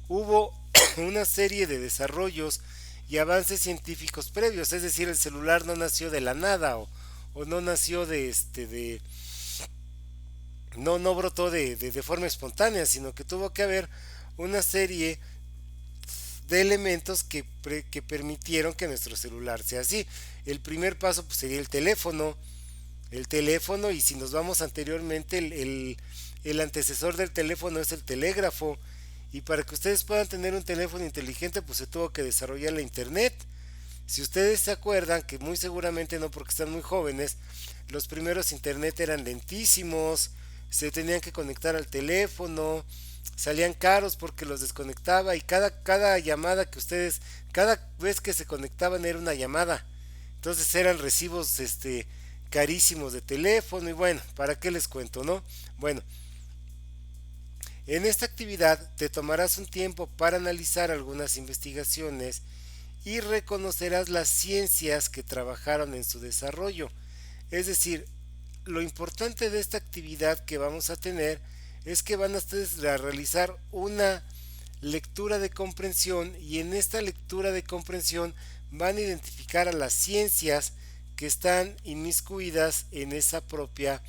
hubo una serie de desarrollos y avances científicos previos, es decir, el celular no nació de la nada o no nació no brotó de forma espontánea, sino que tuvo que haber una serie de elementos que permitieron que nuestro celular sea así. El primer paso pues, sería el teléfono, y si nos vamos anteriormente, el antecesor del teléfono es el telégrafo, y para que ustedes puedan tener un teléfono inteligente pues se tuvo que desarrollar la internet. Si ustedes se acuerdan, que muy seguramente no porque están muy jóvenes, los primeros internet eran lentísimos, se tenían que conectar al teléfono, salían caros porque los desconectaba, y cada llamada que ustedes, cada vez que se conectaban era una llamada. Entonces eran recibos carísimos de teléfono, y bueno, ¿para qué les cuento, no? Bueno, en esta actividad te tomarás un tiempo para analizar algunas investigaciones y reconocerás las ciencias que trabajaron en su desarrollo. Es decir, lo importante de esta actividad que vamos a tener es que van a ustedes a realizar una lectura de comprensión, y en esta lectura de comprensión van a identificar a las ciencias que están inmiscuidas en esa propia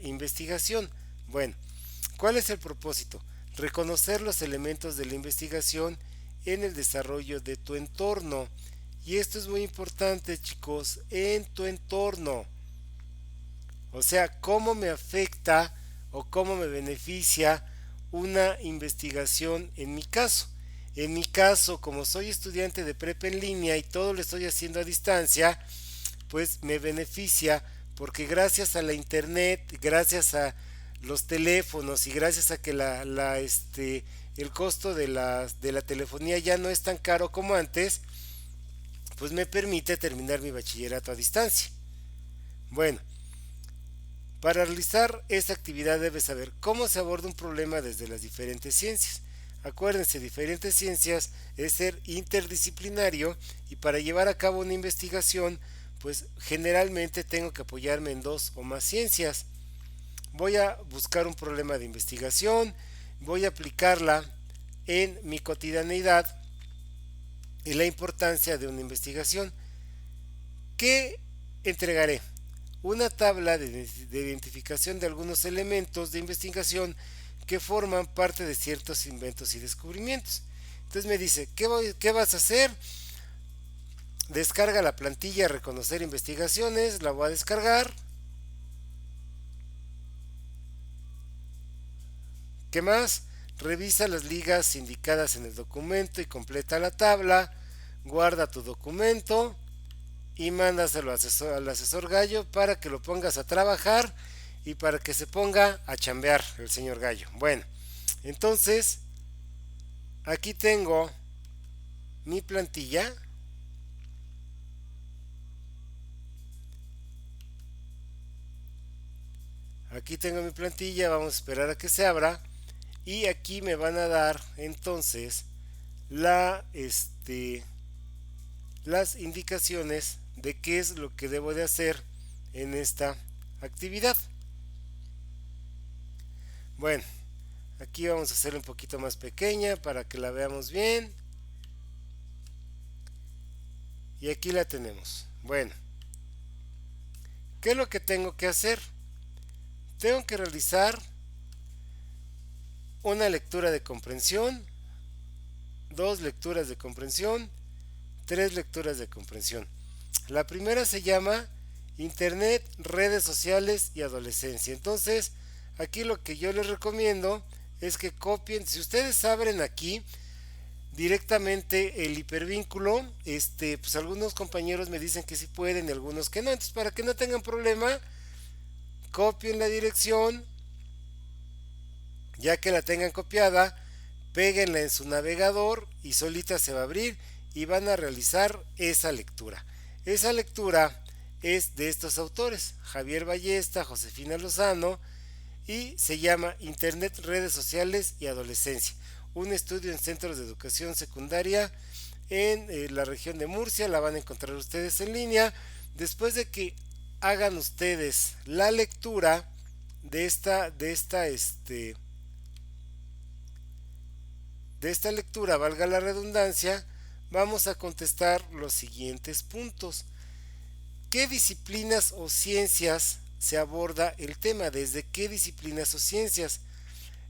investigación. Bueno, ¿cuál es el propósito? Reconocer los elementos de la investigación en el desarrollo de tu entorno. Y esto es muy importante, chicos, en tu entorno. O sea, cómo me afecta o cómo me beneficia una investigación en mi caso. En mi caso, como soy estudiante de prepa en línea y todo lo estoy haciendo a distancia, pues me beneficia porque gracias a la internet, gracias a los teléfonos y gracias a que el costo de la telefonía ya no es tan caro como antes, pues me permite terminar mi bachillerato a distancia. Bueno, para realizar esta actividad debes saber cómo se aborda un problema desde las diferentes ciencias. Acuérdense, diferentes ciencias es ser interdisciplinario, y para llevar a cabo una investigación, pues generalmente tengo que apoyarme en dos o más ciencias. Voy a buscar un problema de investigación, voy a aplicarla en mi cotidianeidad y la importancia de una investigación. ¿Qué entregaré? Una tabla de identificación de algunos elementos de investigación que forman parte de ciertos inventos y descubrimientos. Entonces me dice, ¿qué vas a hacer? Descarga la plantilla Reconocer Investigaciones, la voy a descargar. ¿Qué más? Revisa las ligas indicadas en el documento y completa la tabla. Guarda tu documento y mándaselo al asesor Gallo para que lo pongas a trabajar y para que se ponga a chambear el señor Gallo. Bueno, entonces aquí tengo mi plantilla. Aquí tengo mi plantilla, vamos a esperar a que se abra, y aquí me van a dar entonces la las indicaciones de qué es lo que debo de hacer en esta actividad. Bueno, aquí vamos a hacerla un poquito más pequeña para que la veamos bien. Y aquí la tenemos. Bueno, ¿qué es lo que tengo que hacer? Tengo que realizar una lectura de comprensión, dos lecturas de comprensión, tres lecturas de comprensión. La primera se llama Internet, redes sociales y adolescencia. Entonces, aquí lo que yo les recomiendo es que copien, si ustedes abren aquí directamente el hipervínculo, pues algunos compañeros me dicen que sí pueden y algunos que no. Entonces, para que no tengan problema, copien la dirección, ya que la tengan copiada, péguenla en su navegador y solita se va a abrir y van a realizar esa lectura. Esa lectura es de estos autores, Javier Ballesta, Josefina Lozano, y se llama Internet, redes sociales y adolescencia. Un estudio en centros de educación secundaria en la región de Murcia. La van a encontrar ustedes en línea. Después de que hagan ustedes la lectura de esta lectura, valga la redundancia, vamos a contestar los siguientes puntos. ¿Qué disciplinas o ciencias se aborda el tema? ¿Desde qué disciplinas o ciencias?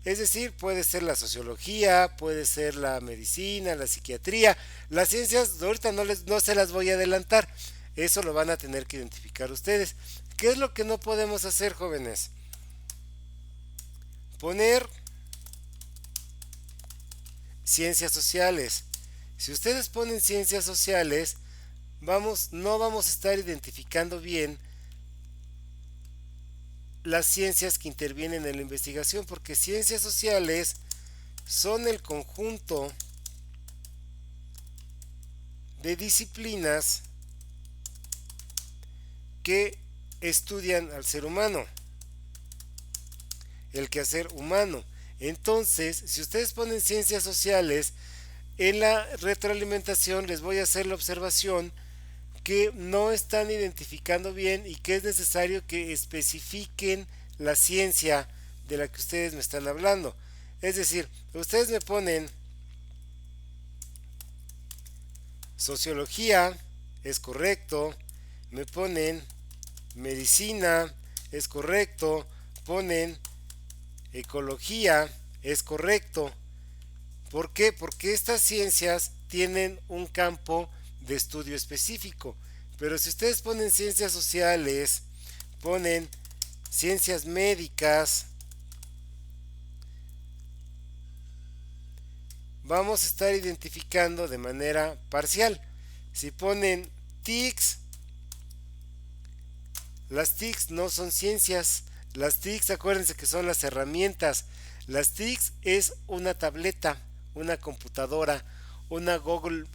Es decir, puede ser la sociología, puede ser la medicina, la psiquiatría. Las ciencias ahorita no se las voy a adelantar. Eso lo van a tener que identificar ustedes. ¿Qué es lo que no podemos hacer, jóvenes? Poner ciencias sociales. Si ustedes ponen ciencias sociales, no vamos a estar identificando bien las ciencias que intervienen en la investigación, porque ciencias sociales son el conjunto de disciplinas que estudian al ser humano, el quehacer humano. Entonces, si ustedes ponen ciencias sociales, en la retroalimentación les voy a hacer la observación que no están identificando bien y que es necesario que especifiquen la ciencia de la que ustedes me están hablando. Es decir, ustedes me ponen sociología, es correcto, me ponen medicina, es correcto, ponen ecología, es correcto. ¿Por qué? Porque estas ciencias tienen un campo de estudio específico. Pero si ustedes ponen ciencias sociales, ponen ciencias médicas, vamos a estar identificando de manera parcial. Si ponen TICs, las TICs no son ciencias. Las TICs, acuérdense que son las herramientas. Las TICs es una tableta, una computadora, una Google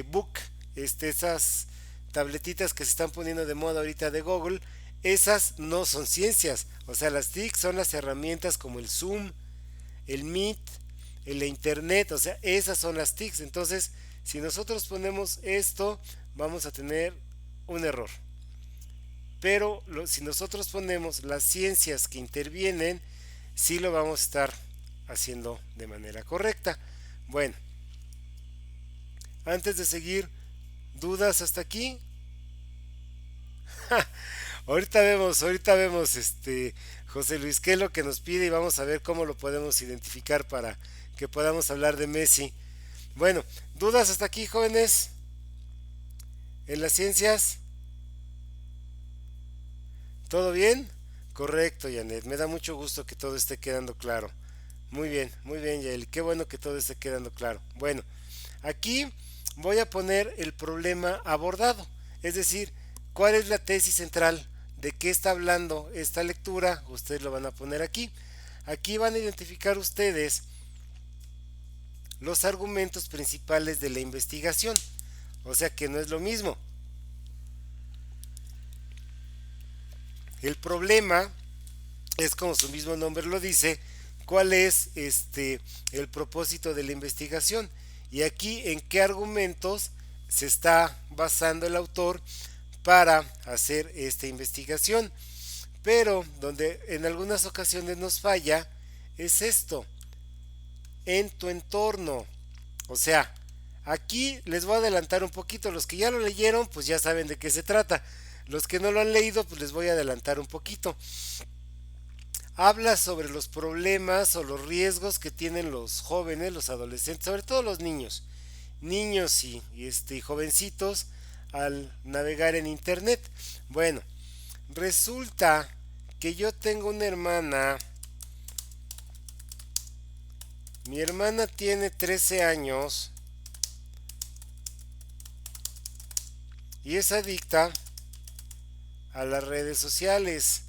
Book, esas tabletitas que se están poniendo de moda ahorita de Google. Esas no son ciencias. O sea, las TICs son las herramientas como el Zoom, el Meet, el Internet. O sea, esas son las TICs. Entonces, si nosotros ponemos esto, vamos a tener un error. Pero si nosotros ponemos las ciencias que intervienen, sí lo vamos a estar haciendo de manera correcta. Bueno, antes de seguir, ¿dudas hasta aquí? ahorita vemos, José Luis, qué es lo que nos pide y vamos a ver cómo lo podemos identificar para que podamos hablar de Messi. Bueno, ¿dudas hasta aquí, jóvenes? ¿En las ciencias? ¿Todo bien? Correcto, Janet. Me da mucho gusto que todo esté quedando claro. Muy bien, Yael. Qué bueno que todo esté quedando claro. Bueno, aquí voy a poner el problema abordado. Es decir, ¿cuál es la tesis central? ¿De qué está hablando esta lectura? Ustedes lo van a poner aquí. Aquí van a identificar ustedes los argumentos principales de la investigación. O sea que no es lo mismo. El problema es, como su mismo nombre lo dice, cuál es el propósito de la investigación y aquí en qué argumentos se está basando el autor para hacer esta investigación. Pero donde en algunas ocasiones nos falla es esto: en tu entorno. O sea, Aquí les voy a adelantar un poquito. Los que ya lo leyeron, pues ya saben de qué se trata. Los que no lo han leído, pues les voy a adelantar un poquito. Habla sobre los problemas o los riesgos que tienen los jóvenes, los adolescentes, sobre todo los niños, niños y jovencitos al navegar en internet. Bueno, resulta que yo tengo una hermana. Mi hermana tiene 13 años y es adicta a las redes sociales.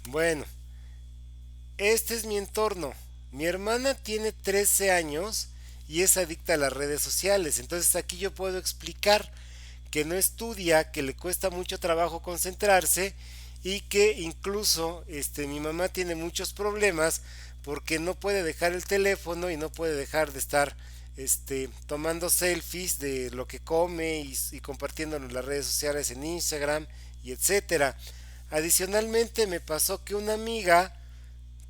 Bueno, este es mi entorno. Mi hermana tiene 13 años y es adicta a las redes sociales. Entonces aquí yo puedo explicar que no estudia, que le cuesta mucho trabajo concentrarse y que incluso mi mamá tiene muchos problemas porque no puede dejar el teléfono y no puede dejar de estar tomando selfies de lo que come y compartiéndolo en las redes sociales, en Instagram y etcétera. Adicionalmente me pasó que una amiga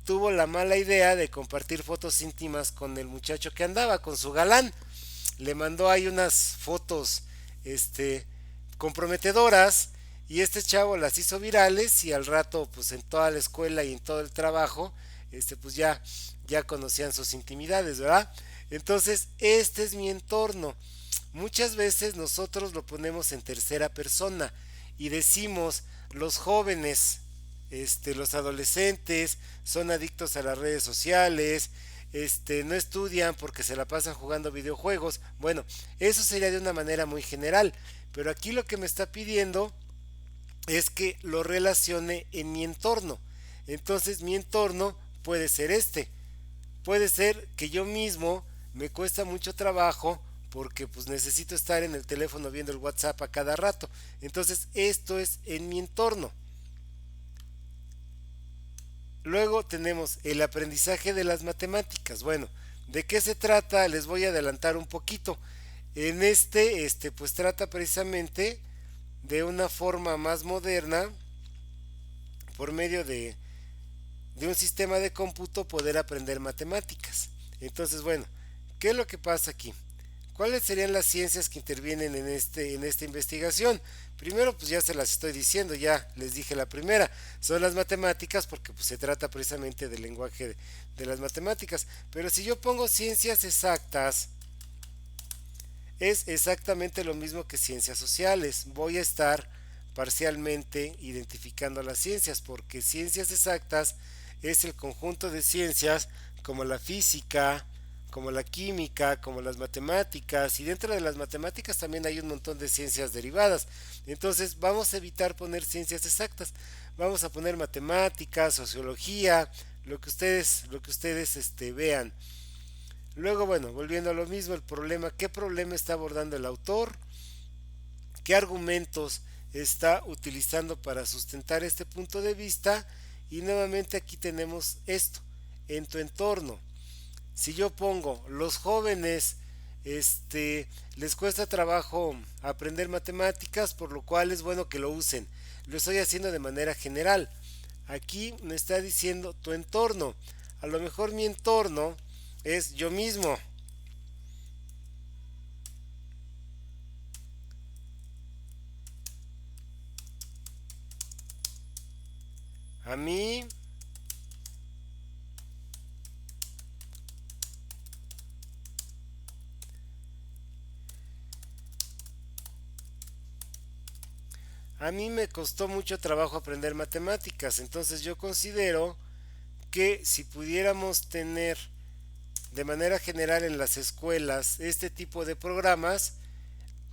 tuvo la mala idea de compartir fotos íntimas con el muchacho que andaba, con su galán. Le mandó ahí unas fotos este comprometedoras y este chavo las hizo virales y al rato pues en toda la escuela y en todo el trabajo pues ya conocían sus intimidades, ¿verdad? Entonces, este es mi entorno. Muchas veces nosotros lo ponemos en tercera persona y decimos los jóvenes, los adolescentes son adictos a las redes sociales, no estudian porque se la pasan jugando videojuegos. Bueno, eso sería de una manera muy general, pero aquí lo que me está pidiendo es que lo relacione en mi entorno. Entonces mi entorno puede ser puede ser que yo mismo me cuesta mucho trabajo porque pues necesito estar en el teléfono viendo el WhatsApp a cada rato. Entonces esto es en mi entorno. Luego tenemos el aprendizaje de las matemáticas. Bueno, ¿de qué se trata? Les voy a adelantar un poquito. En pues trata precisamente de una forma más moderna, por medio de un sistema de cómputo, poder aprender matemáticas. Entonces, bueno, ¿qué es lo que pasa aquí? ¿Cuáles serían las ciencias que intervienen en esta investigación? Primero, pues ya se las estoy diciendo, ya les dije la primera, son las matemáticas porque pues, se trata precisamente del lenguaje de las matemáticas. Pero si yo pongo ciencias exactas, es exactamente lo mismo que ciencias sociales. Voy a estar parcialmente identificando las ciencias porque ciencias exactas es el conjunto de ciencias como la física, como la química, como las matemáticas, y dentro de las matemáticas también hay un montón de ciencias derivadas. Entonces vamos a evitar poner ciencias exactas, vamos a poner matemáticas, sociología, lo que ustedes vean. Luego, bueno, volviendo a lo mismo, el problema, ¿qué problema está abordando el autor? ¿Qué argumentos está utilizando para sustentar este punto de vista? Y nuevamente aquí tenemos esto, en tu entorno. Si yo pongo los jóvenes, les cuesta trabajo aprender matemáticas, por lo cual es bueno que lo usen. Lo estoy haciendo de manera general. Aquí me está diciendo tu entorno. A lo mejor mi entorno es yo mismo. A mí A mí me costó mucho trabajo aprender matemáticas, entonces yo considero que si pudiéramos tener de manera general en las escuelas este tipo de programas,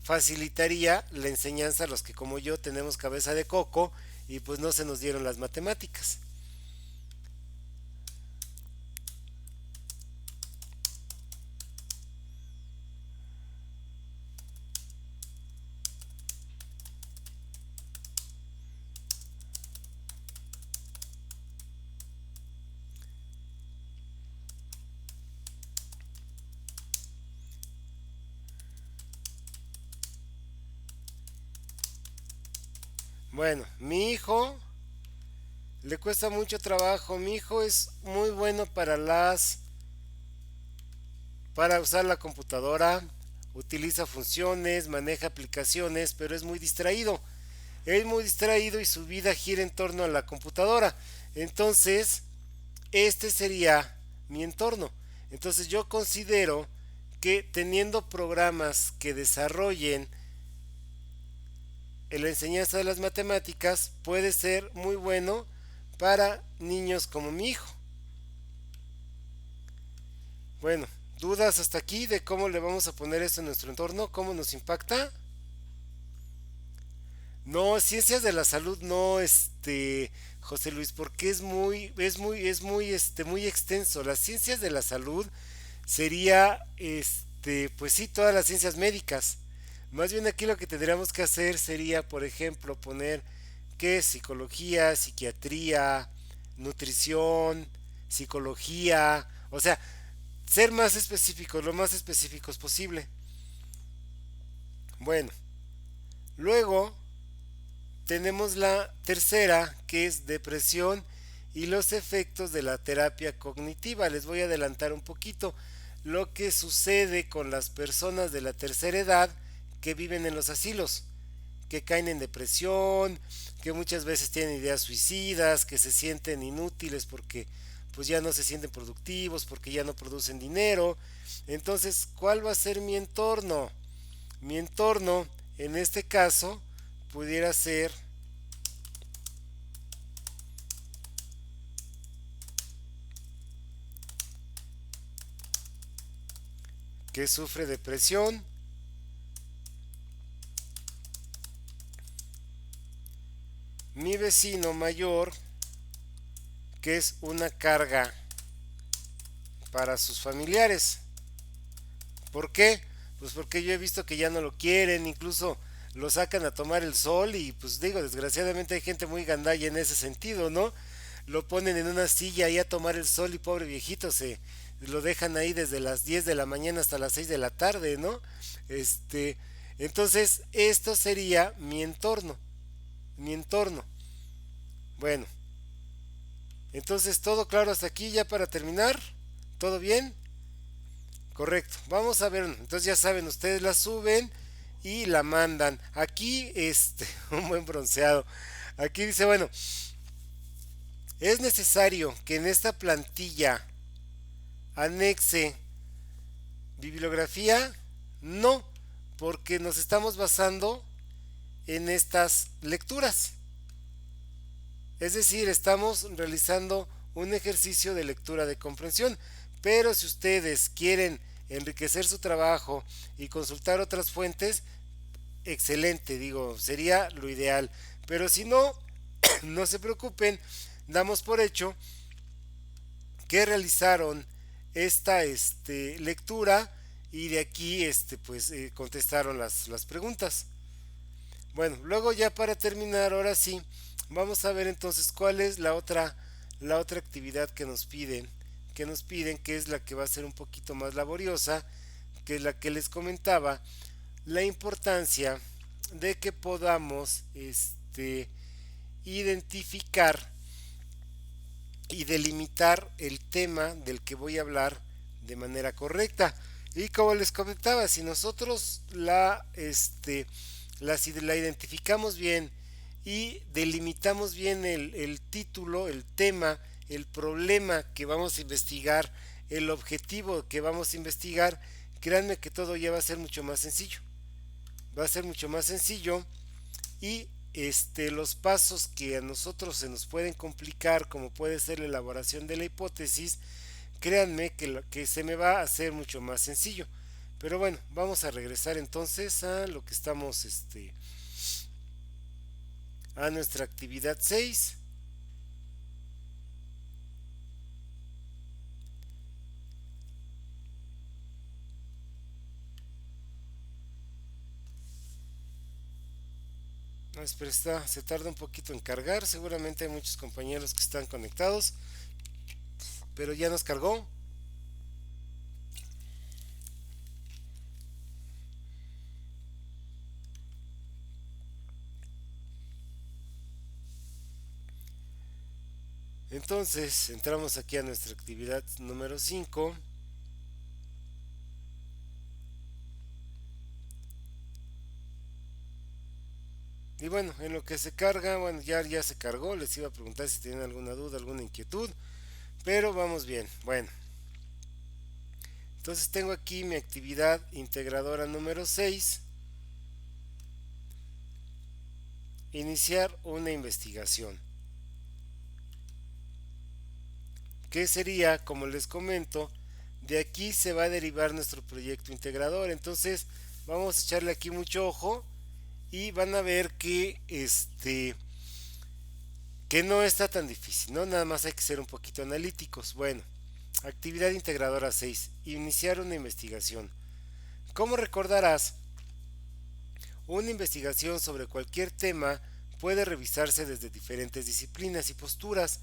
facilitaría la enseñanza a los que como yo tenemos cabeza de coco y pues no se nos dieron las matemáticas. Bueno, mi hijo le cuesta mucho trabajo. Mi hijo es muy bueno para usar la computadora, utiliza funciones, maneja aplicaciones, pero es muy distraído. Es muy distraído y su vida gira en torno a la computadora. Entonces, este sería mi entorno. Entonces yo considero que teniendo programas que desarrollen en la enseñanza de las matemáticas puede ser muy bueno para niños como mi hijo. Bueno, ¿dudas hasta aquí de cómo le vamos a poner esto en nuestro entorno? ¿Cómo nos impacta? No, ciencias de la salud no, José Luis, porque muy extenso. Las ciencias de la salud sería, pues sí, todas las ciencias médicas. Más bien aquí lo que tendríamos que hacer sería, por ejemplo, poner que psicología, psiquiatría, nutrición, psicología, o sea, ser más específicos, lo más específicos posible. Bueno, luego tenemos la tercera, que es depresión y los efectos de la terapia cognitiva. Les voy a adelantar un poquito lo que sucede con las personas de la tercera edad que viven en los asilos, que caen en depresión, que muchas veces tienen ideas suicidas, que se sienten inútiles porque pues ya no se sienten productivos, porque ya no producen dinero. Entonces, ¿cuál va a ser mi entorno? Mi entorno, en este caso, pudiera ser que sufre depresión, mi vecino mayor, que es una carga para sus familiares. ¿Por qué? Pues porque yo he visto que ya no lo quieren, incluso lo sacan a tomar el sol y pues digo, desgraciadamente hay gente muy gandalla en ese sentido, ¿no? Lo ponen en una silla ahí a tomar el sol y pobre viejito se lo dejan ahí desde las 10 de la mañana hasta las 6 de la tarde, ¿no? Este, entonces esto sería mi entorno, mi entorno. Bueno, entonces todo claro hasta aquí ya para terminar. ¿Todo bien? Correcto. Vamos a ver. Entonces ya saben, ustedes la suben y la mandan. Aquí, un buen bronceado. Aquí dice, bueno, es necesario que en esta plantilla anexe bibliografía. No, porque nos estamos basando en estas lecturas. Es decir, estamos realizando un ejercicio de lectura de comprensión. Pero si ustedes quieren enriquecer su trabajo y consultar otras fuentes, excelente, digo, sería lo ideal. Pero si no, no se preocupen, damos por hecho que realizaron esta lectura y de aquí pues contestaron las preguntas. Bueno, luego ya para terminar, ahora sí, vamos a ver entonces cuál es la otra actividad que nos piden, que es la que va a ser un poquito más laboriosa, que es la que les comentaba, la importancia de que podamos identificar y delimitar el tema del que voy a hablar de manera correcta. Y como les comentaba, si nosotros la identificamos bien y delimitamos bien el título, el tema, el problema que vamos a investigar, el objetivo que vamos a investigar, créanme que todo ya va a ser mucho más sencillo. Va a ser mucho más sencillo y los pasos que a nosotros se nos pueden complicar, como puede ser la elaboración de la hipótesis, créanme que se me va a hacer mucho más sencillo. Pero bueno, vamos a regresar entonces a lo que estamos, a nuestra actividad 6. No, espera, se tarda un poquito en cargar. Seguramente hay muchos compañeros que están conectados, pero ya nos cargó. Entonces entramos aquí a nuestra actividad número 5. Y bueno, en lo que se carga, bueno, ya se cargó. Les iba a preguntar si tienen alguna duda, alguna inquietud, pero vamos bien. Bueno, entonces tengo aquí mi actividad integradora número 6. Iniciar una investigación. ¿Qué sería? Como les comento, de aquí se va a derivar nuestro proyecto integrador. Entonces vamos a echarle aquí mucho ojo y van a ver que no está tan difícil, ¿no? Nada más hay que ser un poquito analíticos. Bueno, actividad integradora 6. Iniciar una investigación. Como recordarás, una investigación sobre cualquier tema puede revisarse desde diferentes disciplinas y posturas,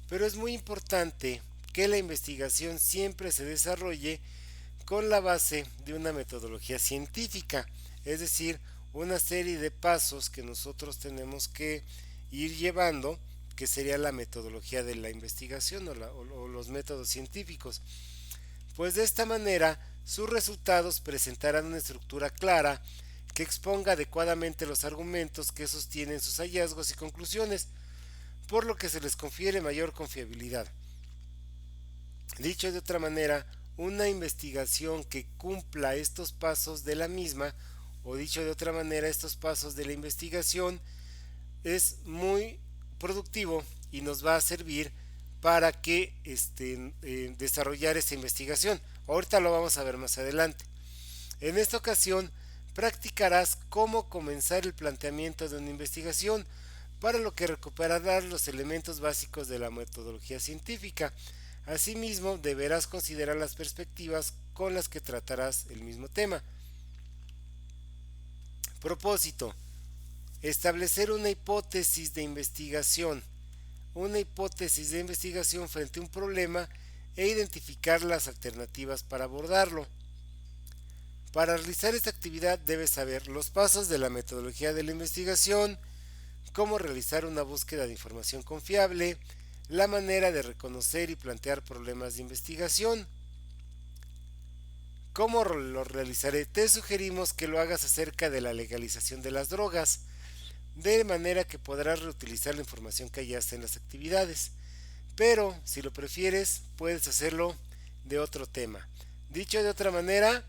pero es muy importante que la investigación siempre se desarrolle con la base de una metodología científica, es decir, una serie de pasos que nosotros tenemos que ir llevando, que sería la metodología de la investigación o los métodos científicos. Pues de esta manera sus resultados presentarán una estructura clara que exponga adecuadamente los argumentos que sostienen sus hallazgos y conclusiones, por lo que se les confiere mayor confiabilidad. Dicho de otra manera, una investigación que cumpla estos pasos de la misma, o dicho de otra manera, estos pasos de la investigación, es muy productivo y nos va a servir para que desarrollar esta investigación. Ahorita lo vamos a ver más adelante. En esta ocasión practicarás cómo comenzar el planteamiento de una investigación, para lo que recuperarás los elementos básicos de la metodología científica. Asimismo, deberás considerar las perspectivas con las que tratarás el mismo tema. Propósito: establecer una hipótesis de investigación. Una hipótesis de investigación frente a un problema e identificar las alternativas para abordarlo. Para realizar esta actividad debes saber los pasos de la metodología de la investigación, cómo realizar una búsqueda de información confiable, la manera de reconocer y plantear problemas de investigación. ¿Cómo lo realizaré? Te sugerimos que lo hagas acerca de la legalización de las drogas, de manera que podrás reutilizar la información que hallaste en las actividades. Pero, si lo prefieres, puedes hacerlo de otro tema. Dicho de otra manera,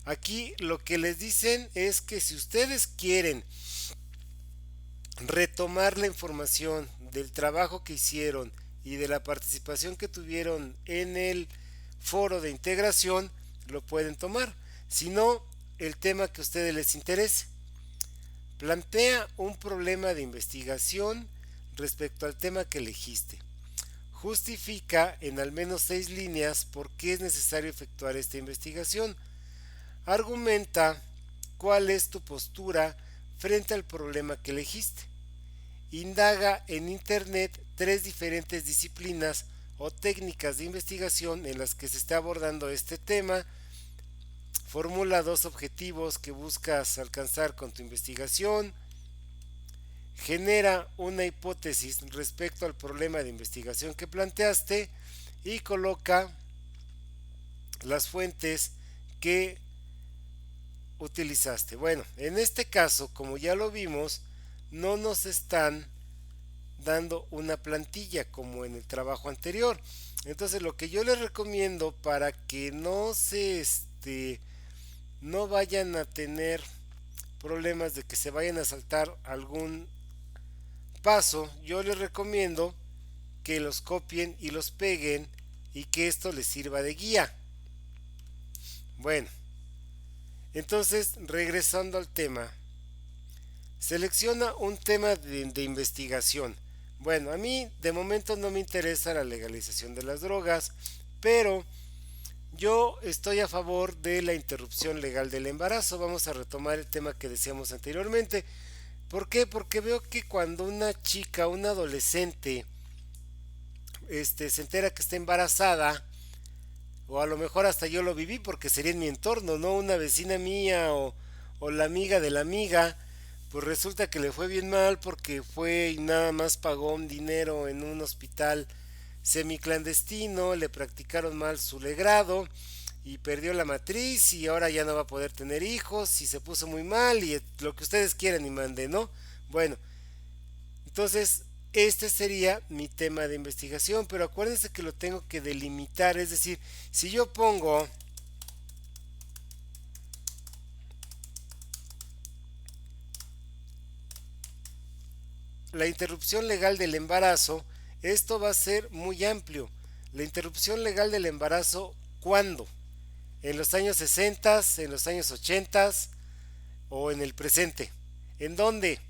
aquí lo que les dicen es que si ustedes quieren retomar la información del trabajo que hicieron y de la participación que tuvieron en el foro de integración, lo pueden tomar. Si no, el tema que a ustedes les interese. Plantea un problema de investigación respecto al tema que elegiste. Justifica en al menos 6 líneas por qué es necesario efectuar esta investigación. Argumenta cuál es tu postura frente al problema que elegiste. Indaga en Internet 3 diferentes disciplinas o técnicas de investigación en las que se está abordando este tema. Formula 2 objetivos que buscas alcanzar con tu investigación. Genera una hipótesis respecto al problema de investigación que planteaste y coloca las fuentes que utilizaste. Bueno, en este caso, como ya lo vimos, no nos están dando una plantilla como en el trabajo anterior. Entonces, lo que yo les recomiendo para que no vayan a tener problemas de que se vayan a saltar algún paso, yo les recomiendo que los copien y los peguen y que esto les sirva de guía. Bueno, entonces regresando al tema, selecciona un tema de investigación. Bueno, a mí de momento no me interesa la legalización de las drogas, pero yo estoy a favor de la interrupción legal del embarazo. Vamos a retomar el tema que decíamos anteriormente. ¿Por qué? Porque veo que cuando una chica, una adolescente, se entera que está embarazada, o a lo mejor hasta yo lo viví porque sería en mi entorno, ¿no? Una vecina mía o la amiga de la amiga, pues resulta que le fue bien mal porque fue y nada más pagó un dinero en un hospital semiclandestino, le practicaron mal su legrado y perdió la matriz y ahora ya no va a poder tener hijos y se puso muy mal y lo que ustedes quieran y manden, ¿no? Bueno, entonces este sería mi tema de investigación, pero acuérdense que lo tengo que delimitar, es decir, si yo pongo la interrupción legal del embarazo, esto va a ser muy amplio. La interrupción legal del embarazo, ¿cuándo? ¿En los años 60, en los años 80 o en el presente? ¿En dónde?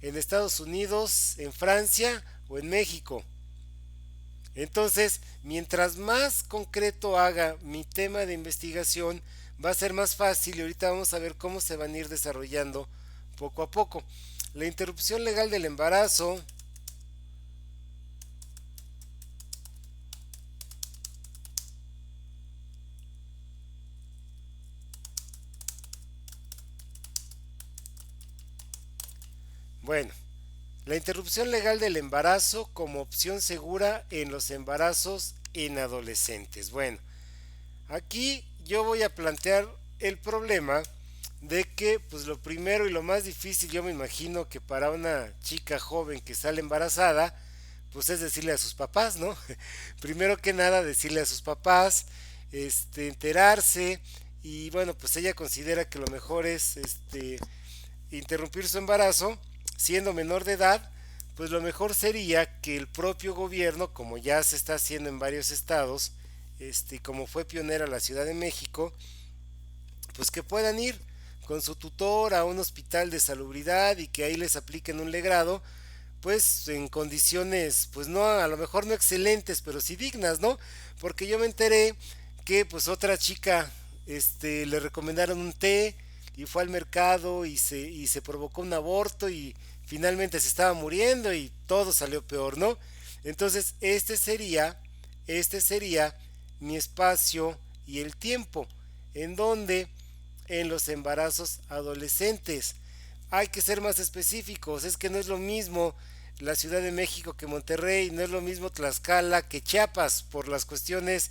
¿En Estados Unidos, en Francia o en México? Entonces, mientras más concreto haga mi tema de investigación, va a ser más fácil y ahorita vamos a ver cómo se van a ir desarrollando poco a poco. La interrupción legal del embarazo, bueno, la interrupción legal del embarazo como opción segura en los embarazos en adolescentes. Bueno, aquí yo voy a plantear el problema de que pues lo primero y lo más difícil yo me imagino que para una chica joven que sale embarazada pues es decirle a sus papás, ¿no? Primero que nada decirle a sus papás, enterarse y bueno, pues ella considera que lo mejor es interrumpir su embarazo siendo menor de edad, pues lo mejor sería que el propio gobierno, como ya se está haciendo en varios estados, como fue pionera la Ciudad de México, pues que puedan ir con su tutor a un hospital de salubridad y que ahí les apliquen un legrado, pues en condiciones, pues no, a lo mejor no excelentes, pero sí dignas, ¿no? Porque yo me enteré que pues otra chica, le recomendaron un té y fue al mercado y se provocó un aborto y finalmente se estaba muriendo y todo salió peor, ¿no? Entonces este sería mi espacio y el tiempo en donde en los embarazos adolescentes. Hay que ser más específicos, es que no es lo mismo la Ciudad de México que Monterrey, no es lo mismo Tlaxcala que Chiapas, por las cuestiones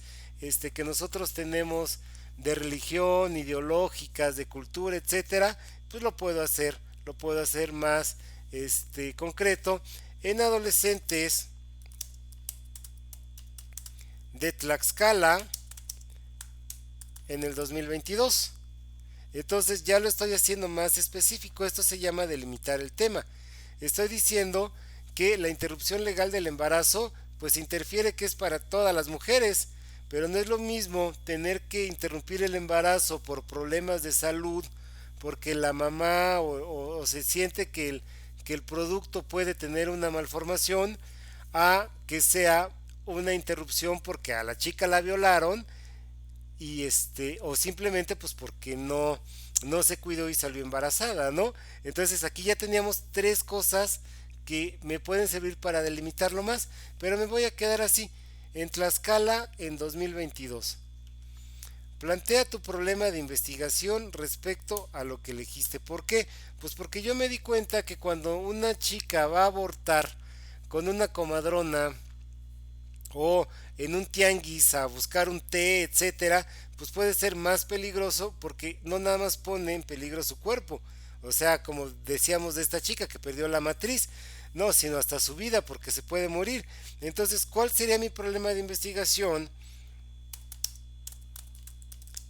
que nosotros tenemos de religión, ideológicas, de cultura, etcétera, pues lo puedo hacer más concreto en adolescentes de Tlaxcala en el 2022. Entonces ya lo estoy haciendo más específico. Esto se llama delimitar el tema. Estoy diciendo que la interrupción legal del embarazo pues interfiere que es para todas las mujeres, pero no es lo mismo tener que interrumpir el embarazo por problemas de salud, porque la mamá o se siente que el producto puede tener una malformación, a que sea una interrupción porque a la chica la violaron y o simplemente pues porque no se cuidó y salió embarazada, ¿no? Entonces aquí ya teníamos tres cosas que me pueden servir para delimitarlo más, pero me voy a quedar así en Tlaxcala en 2022. Plantea tu problema de investigación respecto a lo que elegiste. ¿Por qué? Pues porque yo me di cuenta que cuando una chica va a abortar con una comadrona o en un tianguis a buscar un té, etcétera, pues puede ser más peligroso porque no nada más pone en peligro su cuerpo, o sea, como decíamos de esta chica que perdió la matriz, no, sino hasta su vida porque se puede morir. Entonces, ¿cuál sería mi problema de investigación?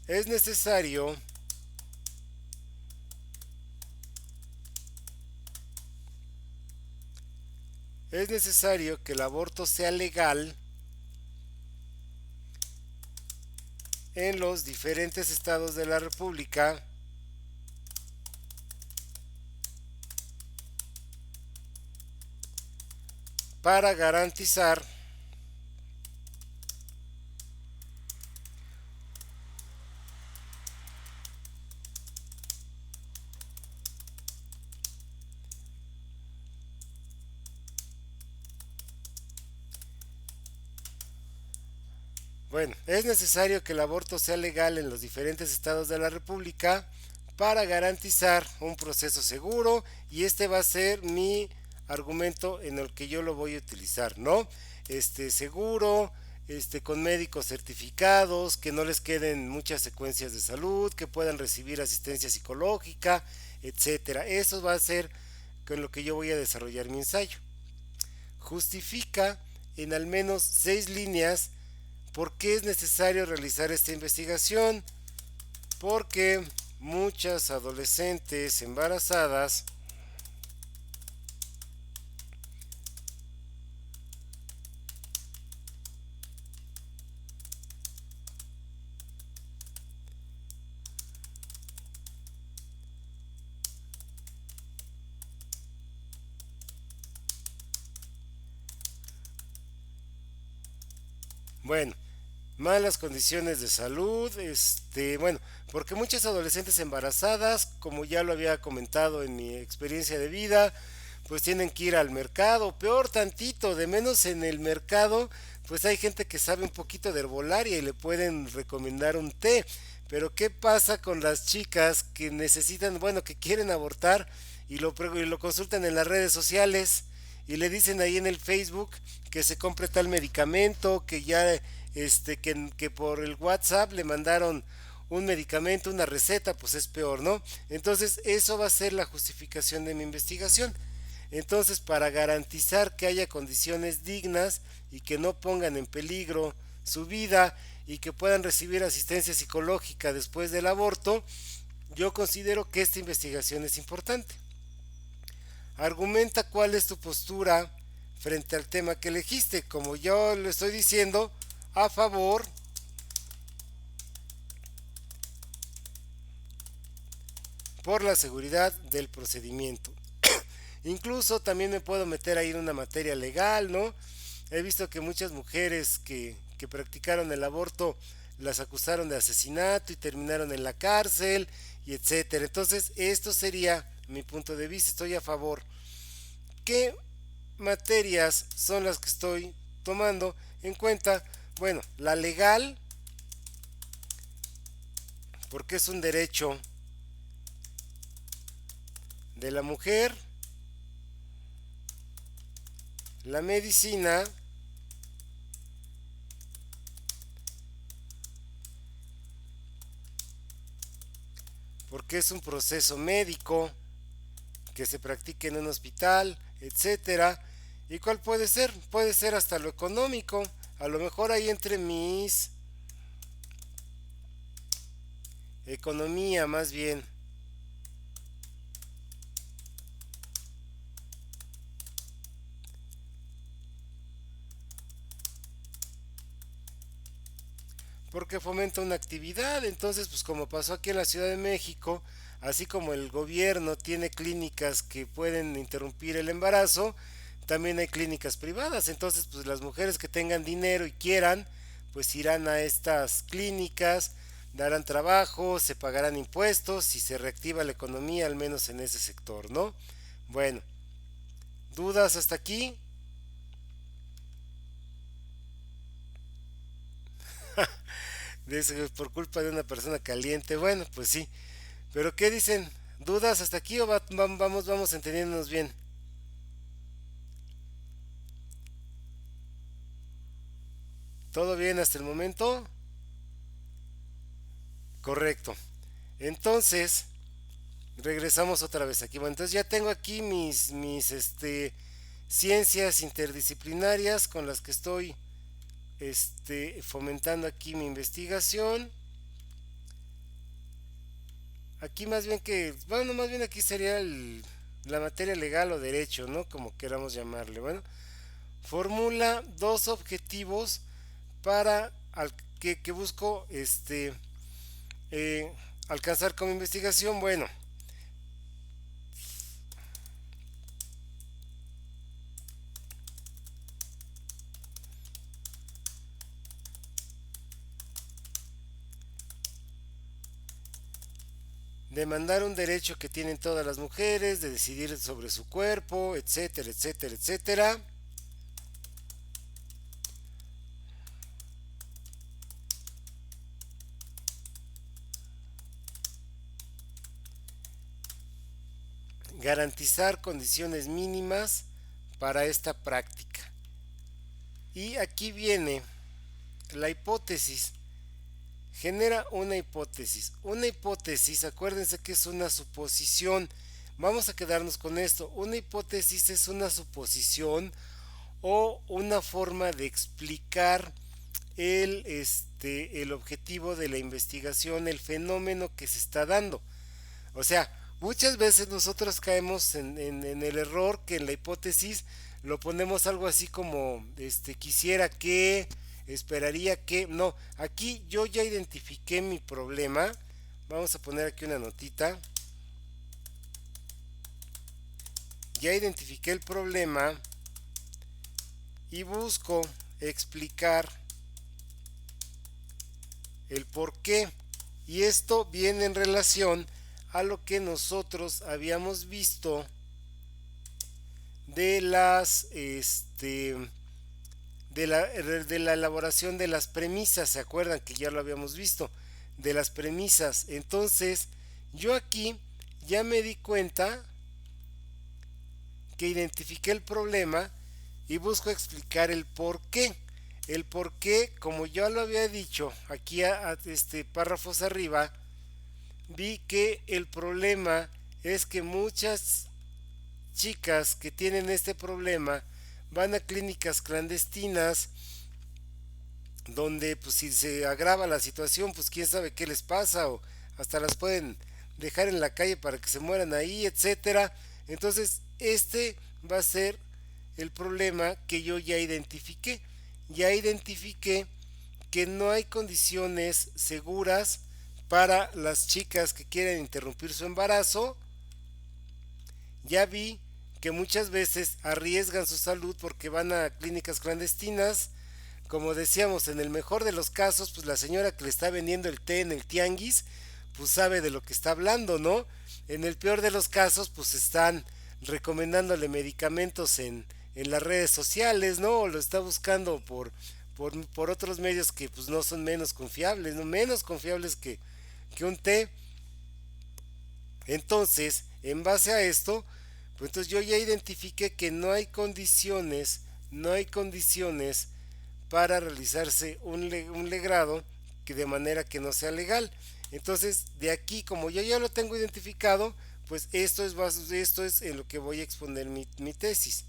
Es necesario es necesario que el aborto sea legal en los diferentes estados de la República para garantizar bueno, es necesario que el aborto sea legal en los diferentes estados de la República para garantizar un proceso seguro y este va a ser mi argumento en el que yo lo voy a utilizar, ¿no? seguro, con médicos certificados, que no les queden muchas secuencias de salud, que puedan recibir asistencia psicológica, etcétera. Eso va a ser con lo que yo voy a desarrollar mi ensayo. Justifica en al menos 6 líneas por qué es necesario realizar esta investigación, porque muchas adolescentes embarazadas bueno, malas condiciones de salud, bueno, porque muchas adolescentes embarazadas, como ya lo había comentado en mi experiencia de vida, pues tienen que ir al mercado, peor tantito, de menos en el mercado, pues hay gente que sabe un poquito de herbolaria y le pueden recomendar un té. Pero ¿qué pasa con las chicas que necesitan, bueno, que quieren abortar y lo consultan en las redes sociales y le dicen ahí en el Facebook que se compre tal medicamento, que ya que por el WhatsApp le mandaron un medicamento, una receta, pues es peor, ¿no? Entonces, eso va a ser la justificación de mi investigación. Entonces, para garantizar que haya condiciones dignas y que no pongan en peligro su vida y que puedan recibir asistencia psicológica después del aborto, yo considero que esta investigación es importante. Argumenta cuál es tu postura frente al tema que elegiste. Como yo lo estoy diciendo, a favor por la seguridad del procedimiento. Incluso también me puedo meter ahí en una materia legal, ¿no? He visto que muchas mujeres que practicaron el aborto las acusaron de asesinato y terminaron en la cárcel y etcétera. Entonces, esto sería mi punto de vista. Estoy a favor. ¿Qué materias son las que estoy tomando en cuenta? Bueno, la legal, porque es un derecho de la mujer. La medicina, porque es un proceso médico que se practica en un hospital, etcétera. ¿Y cuál puede ser? Puede ser hasta lo económico. A lo mejor ahí entre mis economía más bien. Porque fomenta una actividad. Entonces, pues como pasó aquí en la Ciudad de México, así como el gobierno tiene clínicas que pueden interrumpir el embarazo, también hay clínicas privadas. Entonces, pues las mujeres que tengan dinero y quieran, pues irán a estas clínicas, darán trabajo, se pagarán impuestos y se reactiva la economía, al menos en ese sector, ¿no? Bueno, ¿dudas hasta aquí? Por culpa de una persona caliente. Bueno, pues sí. Pero ¿qué dicen? ¿Dudas hasta aquí o vamos entendiéndonos bien? ¿Todo bien hasta el momento? Correcto. Entonces, regresamos otra vez aquí. Bueno, entonces ya tengo aquí mis ciencias interdisciplinarias con las que estoy fomentando aquí mi investigación. Aquí más bien bueno, más bien aquí sería la materia legal o derecho, ¿no? Como queramos llamarle. Bueno, formula dos objetivos para que busco alcanzar como investigación. Bueno, demandar un derecho que tienen todas las mujeres de decidir sobre su cuerpo, etcétera, etcétera, etcétera. Garantizar condiciones mínimas para esta práctica. Y aquí viene la hipótesis. Genera una hipótesis. Una hipótesis, acuérdense que es una suposición. Vamos a quedarnos con esto. Una hipótesis es una suposición o una forma de explicar el objetivo de la investigación, el fenómeno que se está dando. O sea, muchas veces nosotros caemos en el error que en la hipótesis lo ponemos algo así como quisiera que, esperaría que. No, aquí yo ya identifiqué mi problema. Vamos a poner aquí una notita. Ya identifiqué el problema y busco explicar el por qué. Y esto viene en relación a lo que nosotros habíamos visto de las de la elaboración de las premisas. ¿Se acuerdan que ya lo habíamos visto? De las premisas. Entonces yo aquí ya me di cuenta que identifiqué el problema y busco explicar el por qué. El por qué, como ya lo había dicho aquí párrafos arriba, vi que el problema es que muchas chicas que tienen este problema van a clínicas clandestinas donde pues si se agrava la situación pues quién sabe qué les pasa o hasta las pueden dejar en la calle para que se mueran ahí, etcétera. Entonces va a ser el problema que yo ya identifiqué. Ya identifiqué que no hay condiciones seguras para las chicas que quieren interrumpir su embarazo. Ya vi que muchas veces arriesgan su salud porque van a clínicas clandestinas. Como decíamos, en el mejor de los casos, pues la señora que le está vendiendo el té en el tianguis, pues sabe de lo que está hablando, ¿no? En el peor de los casos, pues están recomendándole medicamentos en las redes sociales, ¿no? O lo está buscando por otros medios que pues no son menos confiables, ¿no? Menos confiables que un té. Entonces, en base a esto, pues entonces yo ya identifiqué que no hay condiciones para realizarse un legrado que de manera que no sea legal. Entonces, de aquí, como yo ya lo tengo identificado, pues esto es en lo que voy a exponer mi tesis.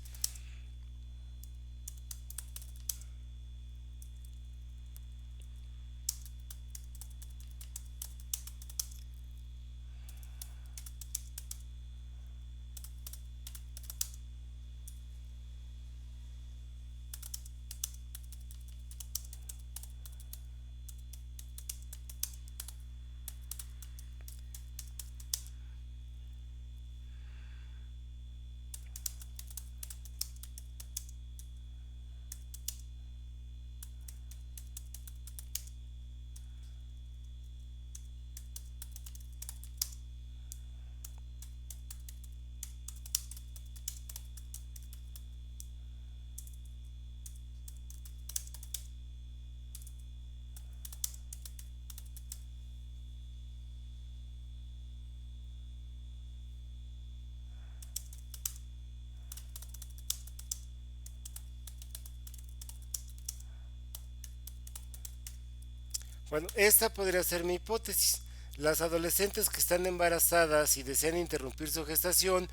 Bueno, esta podría ser mi hipótesis. Las adolescentes que están embarazadas y desean interrumpir su gestación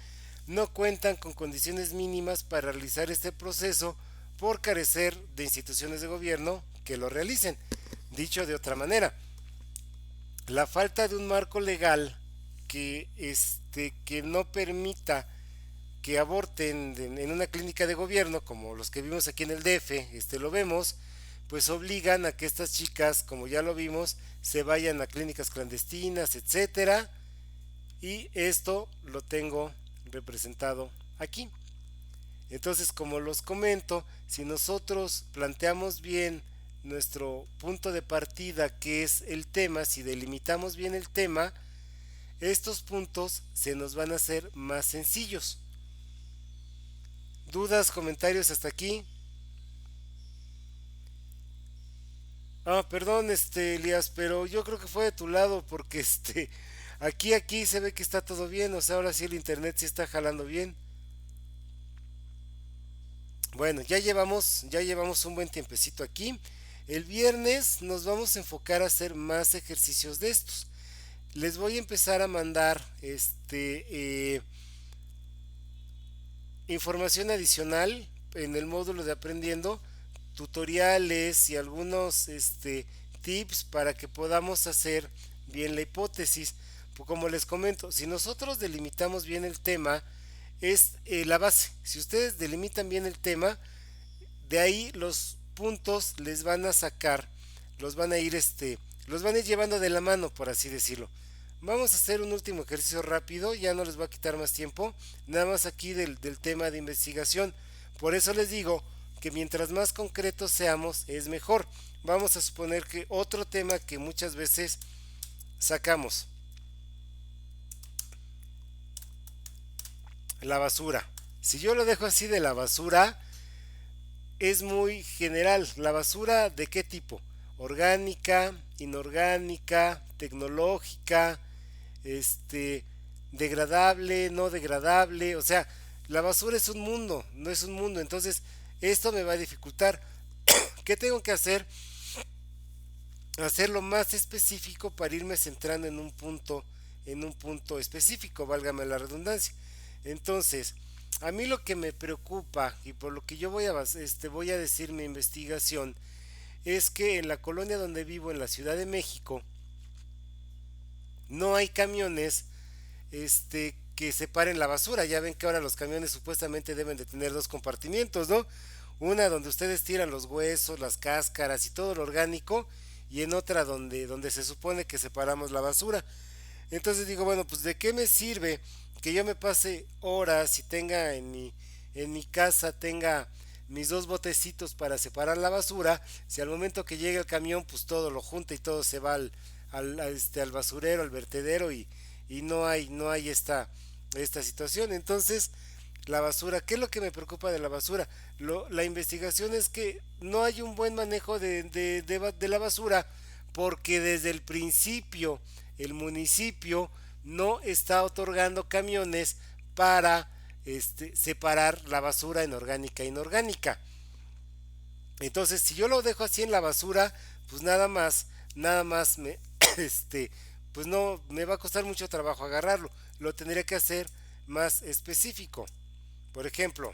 no cuentan con condiciones mínimas para realizar este proceso por carecer de instituciones de gobierno que lo realicen. Dicho de otra manera, la falta de un marco legal que no permita que aborten en una clínica de gobierno, como los que vimos aquí en el DF, lo vemos, pues obligan a que estas chicas, como ya lo vimos, se vayan a clínicas clandestinas, etcétera, y esto lo tengo representado aquí. Entonces, como los comento, si nosotros planteamos bien nuestro punto de partida, que es el tema, si delimitamos bien el tema, estos puntos se nos van a hacer más sencillos. ¿Dudas, comentarios hasta aquí? Ah, perdón, Elías, pero yo creo que fue de tu lado porque aquí se ve que está todo bien, o sea, ahora sí el internet sí está jalando bien. Bueno, ya llevamos un buen tiempecito aquí. El viernes nos vamos a enfocar a hacer más ejercicios de estos. Les voy a empezar a mandar información adicional en el módulo de aprendiendo, tutoriales y algunos tips para que podamos hacer bien la hipótesis. Pues como les comento, si nosotros delimitamos bien el tema, es la base. Si ustedes delimitan bien el tema, de ahí los puntos les van a sacar, los van a ir los van a ir llevando de la mano, por así decirlo. Vamos a hacer un último ejercicio rápido, ya no les va a quitar más tiempo, nada más aquí del tema de investigación. Por eso les digo que mientras más concretos seamos es mejor. Vamos a suponer que otro tema que muchas veces sacamos, la basura. Si yo lo dejo así de la basura, es muy general. ¿La basura de qué tipo? Orgánica, inorgánica, tecnológica, este, degradable, no degradable. O sea, la basura es un mundo, no es un mundo. Entonces, esto me va a dificultar. ¿Qué tengo que hacer? Hacerlo más específico para irme centrando en un punto específico, válgame la redundancia. Entonces, a mí lo que me preocupa y por lo que yo voy a decir mi investigación es que en la colonia donde vivo, en la Ciudad de México, no hay camiones que separen la basura. Ya ven que ahora los camiones supuestamente deben de tener dos compartimientos, ¿no? Una donde ustedes tiran los huesos, las cáscaras y todo lo orgánico, y en otra donde se supone que separamos la basura. Entonces digo, bueno, pues de qué me sirve que yo me pase horas y tenga en mi casa, tenga mis dos botecitos para separar la basura, si al momento que llegue el camión, pues todo lo junta y todo se va al basurero, al vertedero y no hay esta situación. Entonces, la basura, ¿qué es lo que me preocupa de la basura? La investigación es que no hay un buen manejo de la basura porque desde el principio el municipio no está otorgando camiones para separar la basura en orgánica e inorgánica. Entonces, si yo lo dejo así en la basura, pues nada más pues no, me va a costar mucho trabajo agarrarlo. Lo tendría que hacer más específico. Por ejemplo,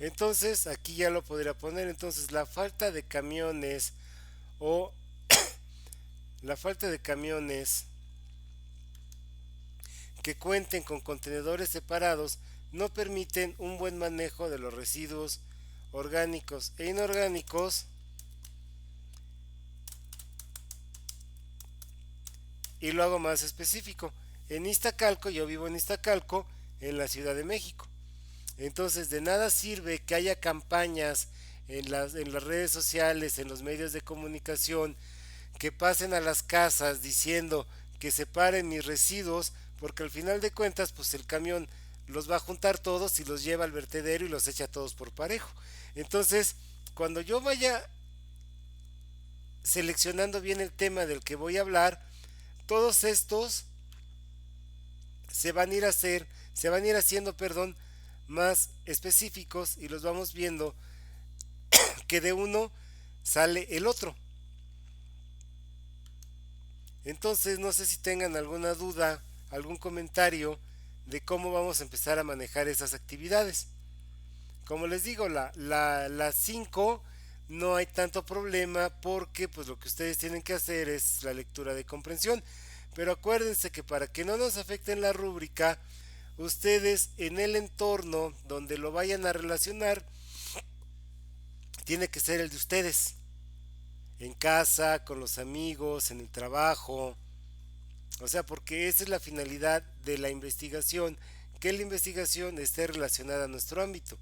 entonces aquí ya lo podría poner. Entonces, la falta de camiones o la falta de camiones que cuenten con contenedores separados no permiten un buen manejo de los residuos orgánicos e inorgánicos. Y lo hago más específico. En Iztacalco, yo vivo en Iztacalco, en la Ciudad de México. Entonces, de nada sirve que haya campañas en las redes sociales, en los medios de comunicación, que pasen a las casas diciendo que separen mis residuos, porque al final de cuentas, pues el camión los va a juntar todos y los lleva al vertedero y los echa todos por parejo. Entonces, cuando yo vaya seleccionando bien el tema del que voy a hablar, todos estos se van a ir haciendo, perdón, más específicos y los vamos viendo que de uno sale el otro. Entonces, no sé si tengan alguna duda, algún comentario de cómo vamos a empezar a manejar esas actividades. Como les digo, las 5 no hay tanto problema porque pues lo que ustedes tienen que hacer es la lectura de comprensión. Pero acuérdense que para que no nos afecte en la rúbrica, ustedes en el entorno donde lo vayan a relacionar, tiene que ser el de ustedes. En casa, con los amigos, en el trabajo. O sea, porque esa es la finalidad de la investigación, que la investigación esté relacionada a nuestro ámbito.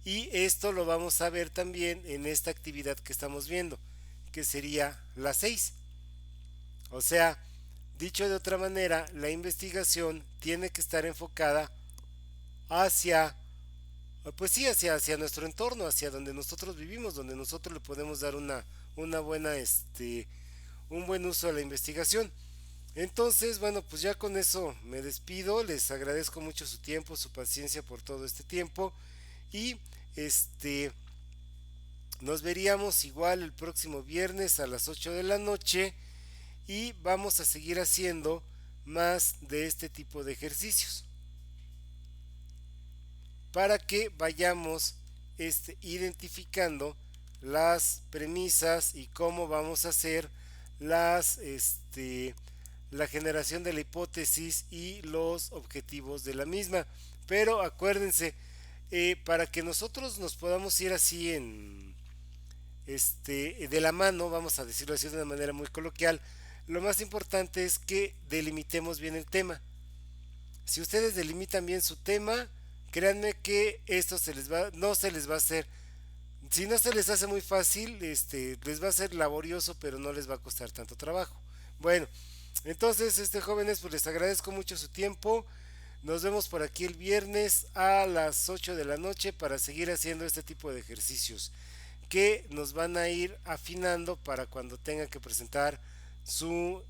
Y esto lo vamos a ver también en esta actividad que estamos viendo, que sería la 6. O sea, dicho de otra manera, la investigación tiene que estar enfocada hacia, pues sí, hacia nuestro entorno, hacia donde nosotros vivimos, donde nosotros le podemos dar una buena, un buen uso a la investigación. Entonces, bueno, pues ya con eso me despido, les agradezco mucho su tiempo, su paciencia por todo este tiempo y este nos veríamos igual el próximo viernes a las 8 de la noche y vamos a seguir haciendo más de este tipo de ejercicios para que vayamos identificando las premisas y cómo vamos a hacer las la generación de la hipótesis y los objetivos de la misma. Pero acuérdense, para que nosotros nos podamos ir así de la mano, vamos a decirlo así de una manera muy coloquial, lo más importante es que delimitemos bien el tema. Si ustedes delimitan bien su tema, créanme que esto no se les va a hacer, si no se les hace muy fácil, les va a ser laborioso, pero no les va a costar tanto trabajo. Bueno, entonces, jóvenes, pues les agradezco mucho su tiempo. Nos vemos por aquí el viernes a las 8 de la noche para seguir haciendo este tipo de ejercicios que nos van a ir afinando para cuando tengan que presentar su,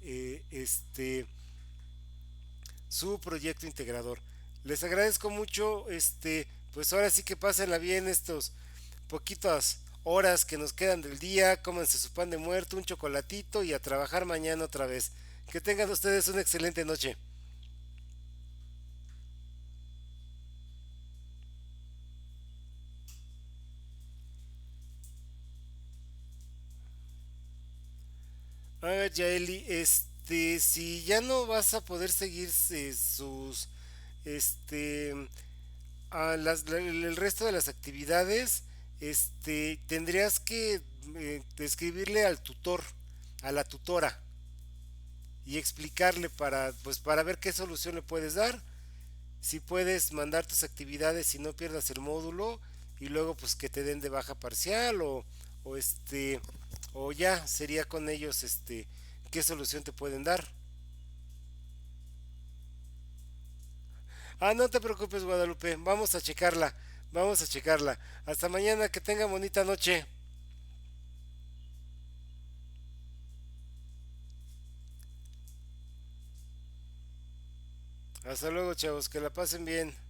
su proyecto integrador. Les agradezco mucho, pues ahora sí que pásenla bien estos poquitas horas que nos quedan del día, cómanse su pan de muerto, un chocolatito y a trabajar mañana otra vez. Que tengan ustedes una excelente noche. A ver, Yaeli, si ya no vas a poder seguir sus, este, el resto de las actividades, tendrías que escribirle al tutor, a la tutora, y explicarle pues, para ver qué solución le puedes dar. Si puedes mandar tus actividades y no pierdas el módulo, y luego pues que te den de baja parcial o o ya sería con ellos qué solución te pueden dar. Ah, no te preocupes, Guadalupe, vamos a checarla, vamos a checarla. Hasta mañana, que tengan bonita noche. Hasta luego, chavos, que la pasen bien.